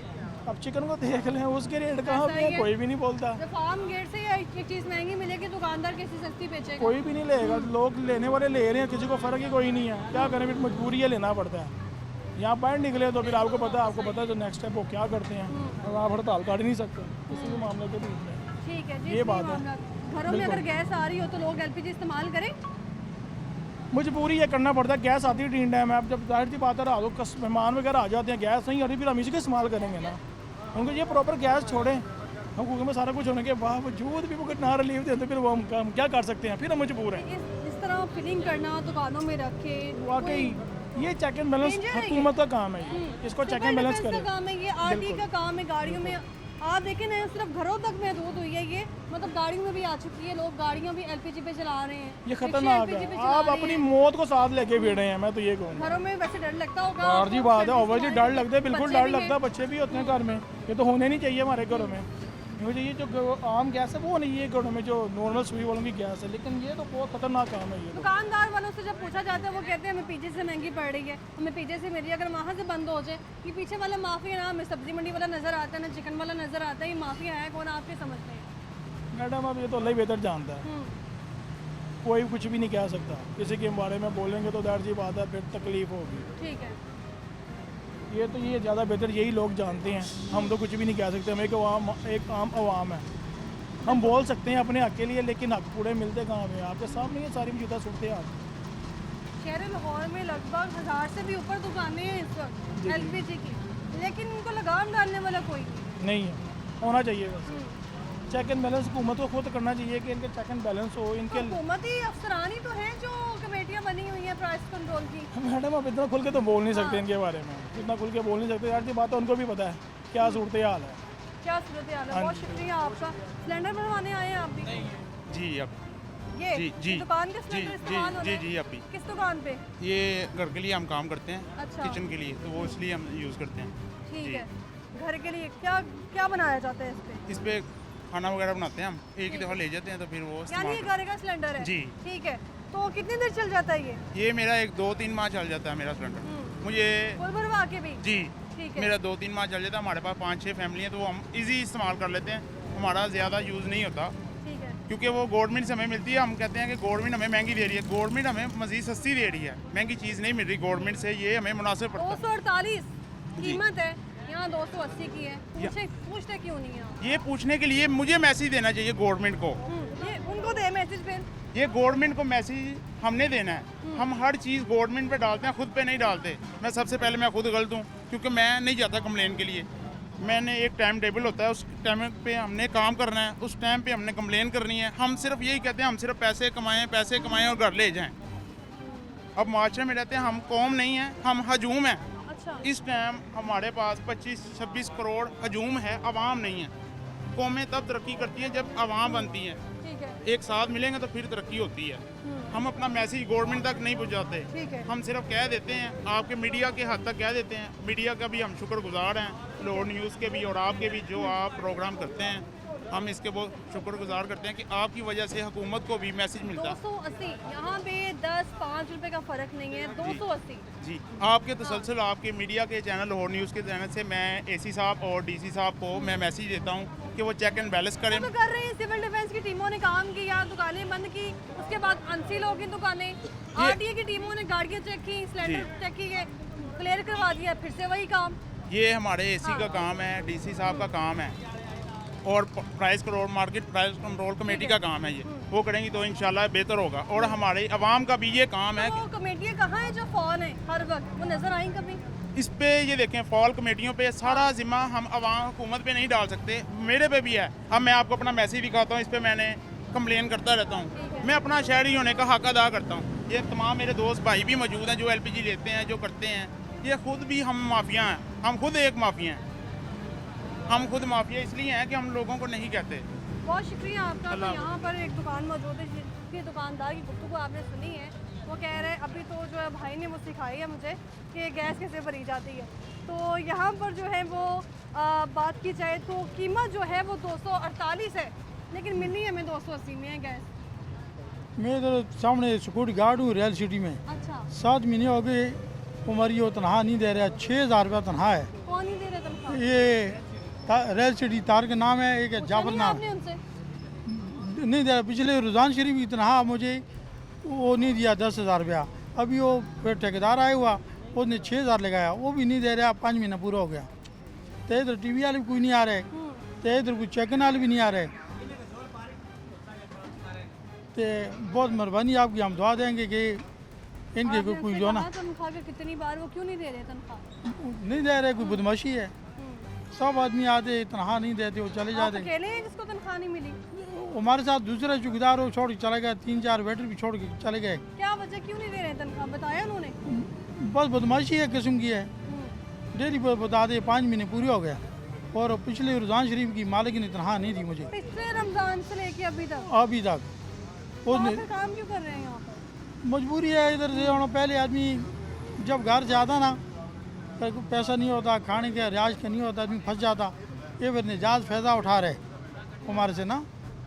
Speaker 4: अब चिकन को देख लें, उसके रेट कहाँ पे है, कोई भी नहीं बोलता।
Speaker 1: जब फार्म गेट से एक चीज़ महंगी मिलेगी, दुकानदार कैसी सस्ती बेचेगा?
Speaker 4: कोई भी नहीं लेगा, लोग लेने वाले ले रहे हैं, किसी को फ़र्क ही कोई नहीं है। क्या करें, फिर मजबूरी है, लेना पड़ता है। यहाँ बाहर निकले तो फिर आपको पता है तो नेक्स्ट स्टेप वो क्या करते हैं, और आप हड़ताल काट ही नहीं सकते किसी भी मामले के बीच में।
Speaker 1: ठीक है जी,
Speaker 4: ये
Speaker 1: सही
Speaker 4: बात है।
Speaker 1: मामला। घरों में अगर गैस आ रही हो तो लोग LPG इस्तेमाल करें?
Speaker 4: मजबूरी है, करना पड़ता है। गैस आती है टीन टाइम है, अब जब जाहिर सी बात है रात को मेहमान वगैरह आ जाते हैं, गैस नहीं आ रही, फिर हम इसी का इस्तेमाल करेंगे ना। उनको ये प्रॉपर गैस छोड़ें, हुकूक में सारा कुछ होने के बावजूद भी वो ना रिलीव देते, फिर वो हम क्या कर सकते हैं, फिर हम मजबूर हैं।
Speaker 1: इस तरह फिलिंग करना, दुकानों में रखे,
Speaker 4: वाकई ये चेक एंड बैलेंस
Speaker 1: Danger है ये।
Speaker 4: हुकूमत का काम है, इसको चेक एंड बैलेंस
Speaker 1: का
Speaker 4: करें।
Speaker 1: काम है, ये RT का काम है। गाड़ियों में आप देखें ना सिर्फ घरों तक महदूद हुई है ये, मतलब गाड़ियों में भी आ चुकी है, लोग गाड़ियां भी एलपीजी पे चला रहे हैं,
Speaker 4: ये खतरनाक
Speaker 1: LPG
Speaker 4: है।
Speaker 1: पे चला
Speaker 4: आप
Speaker 1: रहे
Speaker 4: अपनी
Speaker 1: हैं।
Speaker 4: मौत को साथ लेके भिड़े हैं, मैं तो ये कहूँगा।
Speaker 1: घरों में वैसे डर लगता होगा
Speaker 4: और जी
Speaker 1: आपको,
Speaker 4: बात है,
Speaker 1: सर्दी
Speaker 4: ओवर जी
Speaker 1: से
Speaker 4: डर
Speaker 1: हमारे
Speaker 4: लगता है, बिल्कुल
Speaker 1: बच्चे
Speaker 4: डर
Speaker 1: भी
Speaker 4: लगता है,
Speaker 1: हैं।
Speaker 4: बच्चे भी होते हैं घर में। ये तो होने नहीं चाहिए हमारे घरों में। मुझे ये जो आम गैस है वो नहीं है घरों में, जो नॉर्मल सुई वालों की गैस है, लेकिन ये तो बहुत खतरनाक काम है ये तो।
Speaker 1: दुकानदार वालों से जब पूछा जाता है वो कहते हैं हमें पीछे से महंगी पड़ रही है, हमें पीछे से मिल रही है, अगर वहाँ से बंद हो जाए। ये पीछे वाला माफिया ना हमें सब्जी मंडी वाला नजर आता है, ना चिकन वाला नजर आता है, ये माफिया है कौन आपके समझते हैं?
Speaker 4: मैडम अब ये तो अल्लाह ही बेहतर जानता है, कोई कुछ भी नहीं कह सकता। किसी के बारे में बोलेंगे तो दैट सी बात है, फिर तकलीफ होगी।
Speaker 1: ठीक है,
Speaker 4: ये तो ये ज़्यादा बेहतर यही लोग जानते हैं, हम तो कुछ भी नहीं कह सकते। हम एक आम अवाम है, हम बोल सकते हैं अपने हक के लिए, लेकिन हक पूरे मिलते कहाँ में? आपके सामने ये सारी मौजूदा सूरत हाल।
Speaker 1: शहर लाहौर में लगभग 1000 से भी ऊपर दुकानें हैं इस वक्त एलपीजी की, लेकिन उनको लगाम डालने वाला कोई
Speaker 4: नहीं है, होना चाहिए वैसे। चेक एंड बैलेंस हुकूमत को खुद करना चाहिए कि इनके चेक एंड बैलेंस हो इनके।
Speaker 1: हुकूमती अफसरान ही तो हैं जो कमेटियां बनी हुई हैं प्राइस कंट्रोल की।
Speaker 4: मैडम आप इतना खुल के तो बोल नहीं सकते इनके बारे में, इतना खुल के बोल नहीं सकते। यार ये बात तो उनको भी पता है क्या सूरत हाल है।
Speaker 1: क्या सूरत हाल है? बहुत शुक्रिया आपका। सिलेंडर बनवाने आए हैं आप भी?
Speaker 11: जी अब
Speaker 1: ये
Speaker 11: जी, जी,
Speaker 1: दुकान के सिलेंडर इस्तेमाल हो रहे हैं?
Speaker 11: जी अभी
Speaker 1: किस दुकान पे?
Speaker 11: ये घर के लिए हम काम करते हैं,
Speaker 1: अच्छा।
Speaker 11: किचन के लिए, तो वो इसलिए हम यूज़ करते हैं।
Speaker 1: ठीक
Speaker 11: जी।
Speaker 1: है, घर के लिए क्या क्या बनाया जाता है इस पे?
Speaker 11: इस पे खाना वगैरह बनाते हैं हम, एक ही दफ़ा ले जाते हैं तो फिर वो
Speaker 1: यानी
Speaker 11: इस्तेमाल
Speaker 1: ये घर का सिलेंडर है?
Speaker 11: जी।
Speaker 1: ठीक है, तो कितनी देर चल जाता है ये?
Speaker 11: ये मेरा एक 2-3 माह चल जाता है मेरा सिलेंडर। मुझे
Speaker 1: फुल भरवा के भी?
Speaker 11: जी
Speaker 1: ठीक है।
Speaker 11: मेरा 2-3 माह चल जाता है। हमारे पास 5-6 फैमिली हैं तो वो हम इजी इस्तेमाल कर लेते हैं, हमारा ज़्यादा यूज़ नहीं होता
Speaker 1: ठीक है,
Speaker 11: क्योंकि वो गवर्नमेंट से हमें मिलती है। हम कहते हैं कि गवर्नमेंट हमें महंगी दे रही है, गवर्नमेंट हमें मज़ीद सस्ती दे रही है, महंगी चीज़ नहीं मिल रही गवर्नमेंट से, ये हमें मुनासिब पड़ता है।
Speaker 1: 248 कीमत है, यहाँ 280 की है। पूछते क्यों नहीं है आप?
Speaker 11: ये पूछने के लिए मुझे मैसेज देना चाहिए गवर्नमेंट को,
Speaker 1: ये उनको दे मैसेज फिर।
Speaker 11: ये गवर्नमेंट को मैसेज हमने देना है। हम हर चीज़ गवर्नमेंट पे डालते हैं, खुद पे नहीं डालते। मैं सबसे पहले मैं खुद गलत हूँ क्योंकि मैं नहीं जाता कंप्लेन के लिए। मैंने एक टाइम टेबल होता है, उस टाइम पे हमने काम करना है, उस टाइम पे हमने कंप्लेन करनी है। हम सिर्फ यही कहते हैं हम सिर्फ पैसे कमाएं और घर ले जाएं। अब माशरे में रहते हैं, हम कौम नहीं है, हम हजूम हैं।
Speaker 1: अच्छा,
Speaker 11: इस टाइम हमारे पास 25-26 करोड़ हजूम है, अवाम नहीं है। कौमें तब तरक्की करती हैं जब अवाम बनती हैं,
Speaker 1: ठीक है,
Speaker 11: एक साथ मिलेंगे तो फिर तरक्की होती है। हम अपना मैसेज गवर्नमेंट तक नहीं पहुंचाते,
Speaker 1: ठीक है।
Speaker 11: हम सिर्फ कह देते हैं, आपके मीडिया के हद तक कह देते हैं। मीडिया का भी हम शुक्रगुजार हैं, लाहौर न्यूज़ के भी और आपके भी, जो आप प्रोग्राम करते हैं, हम इसके बहुत शुक्रगुजार करते हैं कि आपकी वजह से हुकूमत को भी मैसेज मिलता है।
Speaker 1: 280 यहाँ पे 10-5 रुपए का फर्क नहीं है, 280।
Speaker 11: जी, आपके तसलसल आपके मीडिया के चैनल लाहौर न्यूज़ के चैनल से मैं एसी साहब और डीसी साहब को मैं मैसेज देता हूँ कि वो चेक एंड बैलेंस करें।
Speaker 1: तो कर रहे हैं, सिविल डिफेंस की टीमों ने काम किया, दुकानें बंद की, उसके बाद अनसील की दुकानें, आरटीए की टीमों ने गाड़ियाँ चेक की, सिलेंडर चेक किए, क्लियर करवा दिया, फिर से वही काम।
Speaker 11: ये हमारे एसी का काम है, डीसी साहब का काम है और price control market price control committee का काम है। ये वो करेंगी तो इंशाल्लाह बेहतर होगा और हमारे अवाम का भी ये काम है।
Speaker 1: तो कमेटियाँ कहाँ हैं जो फॉल हैं हर वक्त, वो नजर आई कभी?
Speaker 11: इस पे ये देखें, फॉल कमेटियों पे सारा जिम्मा हम अवाम हुकूमत पे नहीं डाल सकते, मेरे पे भी है। अब मैं आपको अपना मैसेज दिखाता हूँ, इस पे मैंने कंप्लेन करता रहता हूँ। मैं अपना शहरी होने का हक अदा करता हूँ। ये तमाम मेरे दोस्त भाई भी मौजूद हैं जो LPG लेते हैं, जो करते हैं। ये खुद भी हम माफिया हैं, हम खुद एक माफिया हैं। हम खुद माफिया इसलिए हैं कि हम लोगों को नहीं कहते।
Speaker 1: बहुत शुक्रिया आपका। तो यहाँ पर एक दुकान मौजूद है जिसकी दुकानदार की गुफ्तगू आपने सुनी है। वो कह रहे हैं अभी तो जो है भाई ने वो सिखाई है मुझे कि गैस कैसे भरी जाती है। तो यहाँ पर जो है वो बात की जाए तो कीमत जो है वो 248 है, लेकिन मिलनी हमें 280 में है गैस।
Speaker 4: मैं इधर सामने सिक्योरिटी गार्ड हूँ रियल सिटी में।
Speaker 1: अच्छा,
Speaker 4: 7 महीने हो गए हमारी वो तनख्वाह नहीं दे रहा, 6000 रुपया तनख्वाह है।
Speaker 1: कौन नहीं दे रहे तनख्वाह?
Speaker 4: ये रेल सिटी तार के नाम है, एक है जाफर नाम,
Speaker 1: आपने उनसे?
Speaker 4: नहीं दे रहा। पिछले रुझान शरीफ की तनख्वाह मुझे वो नहीं दिया 10,000 रुपया। अभी वो फिर ठेकेदार आया हुआ, उसने 6000 लगाया, वो भी नहीं दे रहा। 5 महीना पूरा हो गया। तो इधर TV वाले भी कोई नहीं आ रहे, तो इधर कोई चेकन वाले भी नहीं आ रहे। तो बहुत मेहरबानी आपकी, हम दुआ देंगे कि इनके
Speaker 1: आपने
Speaker 4: कोई
Speaker 1: उनसे
Speaker 4: जो ना
Speaker 1: कहा तनख्वाह के कितनी बार, वो क्यों नहीं दे रहे तनख्वाह?
Speaker 4: नहीं दे रहे, कोई बदमाशी है। सब आदमी आते तनख्वाह नहीं देते, वो चले
Speaker 1: आप
Speaker 4: जाते।
Speaker 1: अकेले हैं जिसको तनख्वाह नहीं मिली?
Speaker 4: हमारे साथ दूसरे चौकीदार वो छोड़ के चले गए, 3-4 वेटर भी छोड़ के चले गए।
Speaker 1: क्या वजह, क्यों नहीं दे रहे तनख्वाह, बताया उन्होंने?
Speaker 4: बस बदमाशी है किस्म की है। डेली पर बता दे 5 महीने पूरे हो गए। और पिछले रमज़ान शरीफ की मालिक ने तनख्वाह नहीं दी मुझे
Speaker 1: पिछले रमज़ान से लेके अभी तक
Speaker 4: अभी तक।
Speaker 1: वहाँ
Speaker 4: उसने
Speaker 1: पे काम क्यों कर रहे हैं यहाँ पर?
Speaker 4: मजबूरी है इधर से और पहले आदमी जब घर से आता ना तो पैसा नहीं होता, खाने का रियाज का नहीं होता, आदमी फंस जाता। ये फिर निजात फ़ायदा उठा रहे हमारे से ना।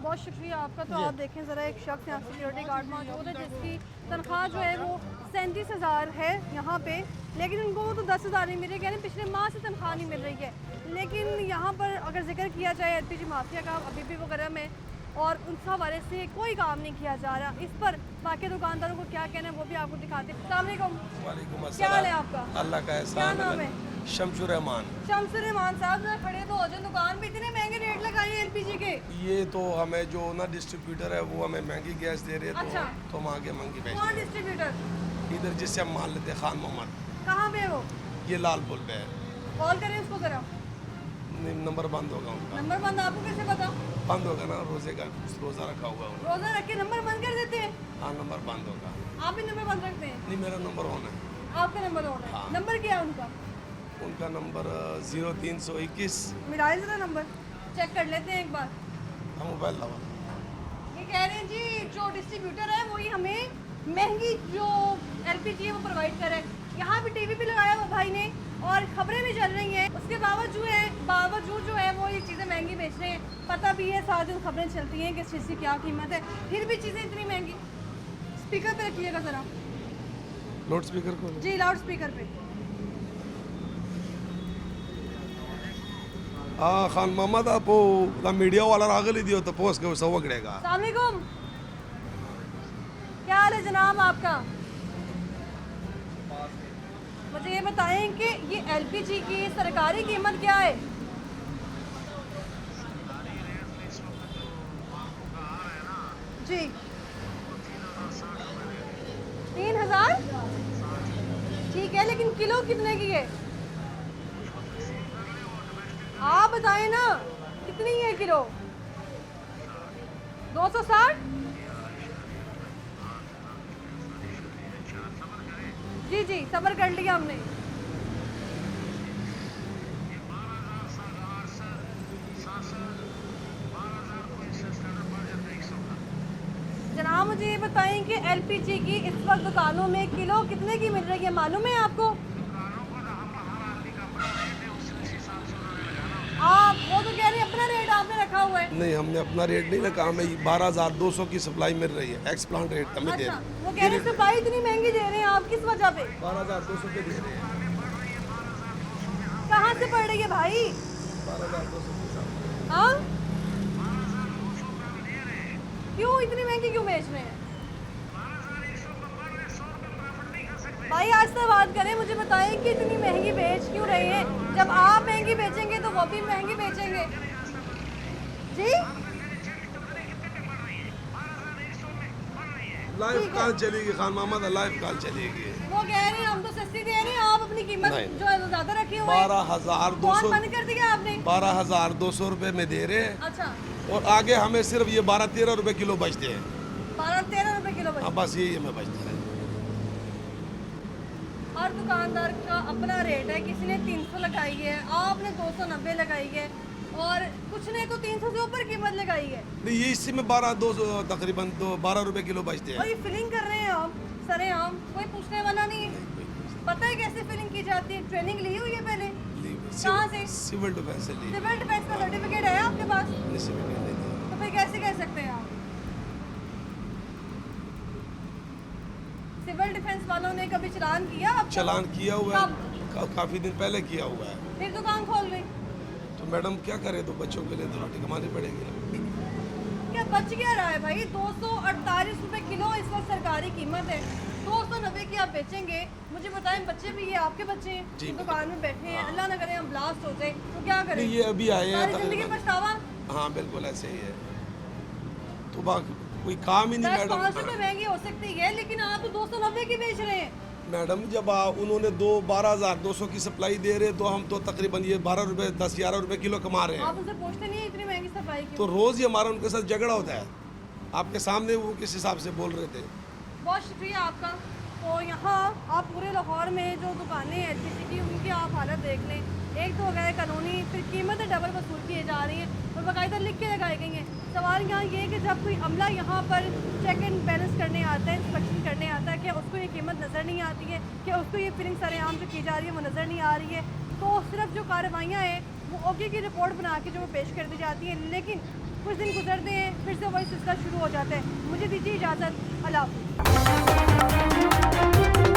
Speaker 1: बहुत शुक्रिया आपका। तो आप देखें ज़रा, एक शख्स यहाँ सिक्योरिटी गार्ड मौजूद है जिसकी तनख्वाह जो है वो 37,000 है यहाँ पे, लेकिन उनको तो 10,000 नहीं मिल रही, यानी पिछले माह से तनख्वाह नहीं मिल रही है। लेकिन यहाँ पर अगर जिक्र किया जाए LPG माफिया का, अभी भी वो गर्म है और उस हवाले से कोई काम नहीं किया जा रहा। इस पर बाकी दुकानदारों को क्या कहना है वो भी आपको दिखाते हैं। अस्सलाम वालेकुम, क्या हाल है आपका?
Speaker 3: अल्लाह का
Speaker 1: क्या नाम है?
Speaker 3: शमशुर रहमान।
Speaker 1: शमसुर रहमान साहब जरा खड़े तो हो जाओ, दुकान पे इतने महंगे रेट लगाए हैं LPG के।
Speaker 3: ये तो हमें जो ना डिस्ट्रीब्यूटर है वो हमें महंगी गैस दे रहे हैं,
Speaker 1: अच्छा।
Speaker 3: तो हम आगे महंगी
Speaker 1: कौन
Speaker 3: बेचते
Speaker 1: डिस्ट्रीब्यूटर?
Speaker 3: हैं। इधर जिससे हम माल लेते हैं खान मोहम्मद,
Speaker 1: कहाँ पे है वो?
Speaker 3: ये लाल पुल पे है।
Speaker 1: कॉल करें उसको जरा।
Speaker 3: नंबर बंद होगा उनका।
Speaker 1: नंबर बंद आपको कैसे पता?
Speaker 3: बंद होगा ना, रोजे का रोजा रखा हुआ है।
Speaker 1: रोजा रख के नंबर बंद कर देते हैं?
Speaker 3: हाँ, नंबर बंद होगा।
Speaker 1: आप भी नंबर बंद रखते हैं?
Speaker 3: नहीं, मेरा नंबर ऑन है।
Speaker 1: आपका नंबर ऑन है?
Speaker 3: हाँ।
Speaker 1: नंबर क्या है उनका?
Speaker 3: उनका नंबर 0321।
Speaker 1: मिलाए जरा नंबर, चेक कर लेते हैं एक बार।
Speaker 3: हम मोबाइल लगा।
Speaker 1: ये कह रहे हैं जी जो डिस्ट्रीब्यूटर है वही हमें महंगी जो LPG है वो प्रोवाइड करे। यहाँ भी TV भी लगाया वो भाई ने और खबरें भी चल रही हैं, उसके बावजूद जो है वो ये चीज़ें महंगी बेच रहे हैं। पता भी है साथ दिन खबरें चलती हैं कि इस चीज़ की क्या कीमत है, फिर भी चीज़ें इतनी महंगी। स्पीकर पे रखिएगा ज़रा
Speaker 3: लाउड स्पीकर को।
Speaker 1: जी, लाउड स्पीकर पे।
Speaker 3: हाँ, खान मोहम्मद आप मीडिया वाला रागल ही दियो तो पोस्ट के सब वगड़ेगा।
Speaker 1: अस्सलाम वालेकुम, क्या हाल है जनाब आपका? मुझे ये बताएं कि ये LPG की सरकारी कीमत क्या है? जी 3,000 ठीक है, लेकिन किलो कितने की है आप बताएं ना, कितनी है किलो? 260? जी जी, सब्र कर लिया हमने। जनाब मुझे ये बताएं कि LPG की इस वक्त दुकानों में किलो कितने की मिल रही है, मालूम है आपको? आप वो तो कह रहे हैं अपना रेट आपने रखा हुआ है।
Speaker 3: नहीं, हमने अपना रेट नहीं रखा, हमें 12,200 की सप्लाई मिल रही है, एक्स प्लांट रेट हमें दे
Speaker 1: अच्छा,
Speaker 3: रहे हैं।
Speaker 1: वो कह रहे हैं सप्लाई इतनी महंगी दे रहे हैं आप, किस वजह पे?
Speaker 3: 12,200 के दे रहे हैं।
Speaker 1: कहाँ से पड़ रही है भाई?
Speaker 3: 12,200 के साथ।
Speaker 1: हाँ, क्यों इतनी महंगी क्यों बेच रहे हैं भाई? आज से बात करें, मुझे बताएं कि इतनी महंगी बेच क्यों रहे हैं? जब आप महंगी बेचेंगे तो वो भी महंगी बेचेंगे। जी
Speaker 3: लाइफ कॉल चलेगी खान मोहम्मद, लाइफ कॉल चलेगी।
Speaker 1: वो कह रहे हैं हम तो सस्ती दे रहे हैं, आप अपनी कीमत
Speaker 3: नहीं।
Speaker 1: जो है वो ज्यादा रखी हुई है।
Speaker 3: 12,200
Speaker 1: कौन बंद कर दिया आपने?
Speaker 3: 12,200 रुपए में दे रहे हैं,
Speaker 1: अच्छा,
Speaker 3: और आगे हमें सिर्फ ये 12-13 रुपए किलो बचते हैं।
Speaker 1: 12-13 रुपए किलो
Speaker 3: हाँ, बस यही हमें बचता है।
Speaker 1: हर दुकानदार का अपना रेट है, किसी ने 300 लगाई है, आपने 290 लगाई है और कुछ ने को 300 से ऊपर कीमत लगाई है।
Speaker 3: नहीं, ये इसी में 12-200 तकरीबन 12 रुपए किलो बचते
Speaker 1: और
Speaker 3: हैं।
Speaker 1: ये फिलिंग कर रहे हैं आप सरेआम, कोई पूछने वाला नहीं है। पता है कैसे फिलिंग की जाती है? ट्रेनिंग ली हुई है पहले? कहाँ से?
Speaker 3: सिविल डिफेंस से ली।
Speaker 1: सिविल डिफेंस का सर्टिफिकेट है आपके पास?
Speaker 3: नहीं, certificate नहीं लिया।
Speaker 1: तो फिर कैसे कह सकते हैं आप? सिविल डिफेंस वालों ने कभी चलान किया आपको?
Speaker 3: चालान किया हुआ है,
Speaker 1: कब?
Speaker 3: काफी दिन पहले किया हुआ है।
Speaker 1: फिर दुकान खोल गई?
Speaker 3: तो मैडम क्या करे, तो बच्चों के लिए तो रोटी कमानी पड़ेगी।
Speaker 1: क्या बच क्या रहा है भाई? 248 रुपए किलो इस वक्त सरकारी कीमत है, 290 की आप बेचेंगे। मुझे बताएं, बच्चे भी ये आपके बच्चे हैं
Speaker 3: जी,
Speaker 1: जो दुकान में बैठे हैं,
Speaker 3: हाँ।
Speaker 1: अल्लाह ना करे हम ब्लास्ट हो जाए तो क्या करें?
Speaker 3: नहीं, ये अभी आए हैं
Speaker 1: सारी जिंदगी
Speaker 3: तकरीबन।
Speaker 1: पछतावा।
Speaker 3: हाँ, बिल्कुल ऐसे ही है। तो बाकी कोई काम ही नहीं
Speaker 1: 10-500
Speaker 3: मैडम।
Speaker 1: तो महंगी हो सकती है, लेकिन आप तो 290 की बेच रहे हैं।
Speaker 3: मैडम जब उन्होंने 12,200 की सप्लाई दे रहे, तो हम तो तकरीबन ये 12 रुपए 10-11 रुपए किलो कमा रहे
Speaker 1: आप
Speaker 3: हैं।
Speaker 1: उनसे पूछते नहीं है इतनी महंगी सफाई
Speaker 3: तो
Speaker 1: की?
Speaker 3: रोज ही हमारा उनके साथ झगड़ा होता है। आपके सामने वो किस हिसाब से बोल रहे थे।
Speaker 1: बहुत शुक्रिया आपका। तो यहाँ आप पूरे लाहौर में जो दुकानें हैं LPG की, उनकी आप हालत देख लें। एक तो गैर कानूनी, फिर कीमतें डबल वसूल की जा रही हैं और बाकायदा लिख के लगाई गई हैं। सवाल यहाँ ये है कि जब कोई अमला यहाँ पर चेक एंड बैलेंस करने आता है, इंस्पेक्शन करने आता है, क्या उसको ये कीमत नज़र नहीं आती है? क्या उसको ये फिलिंग सरेआम जो की जा रही है वो नज़र नहीं आ रही है? तो सिर्फ जो कार्रवाइयाँ हैं वो ओके की रिपोर्ट बना के जो वो पेश कर दी जाती हैं, लेकिन कुछ दिन गुजरते हैं फिर से वही सिलसिला शुरू हो जाता है। मुझे दीजिए इजाज़त, अल्लाह हाफ़िज़।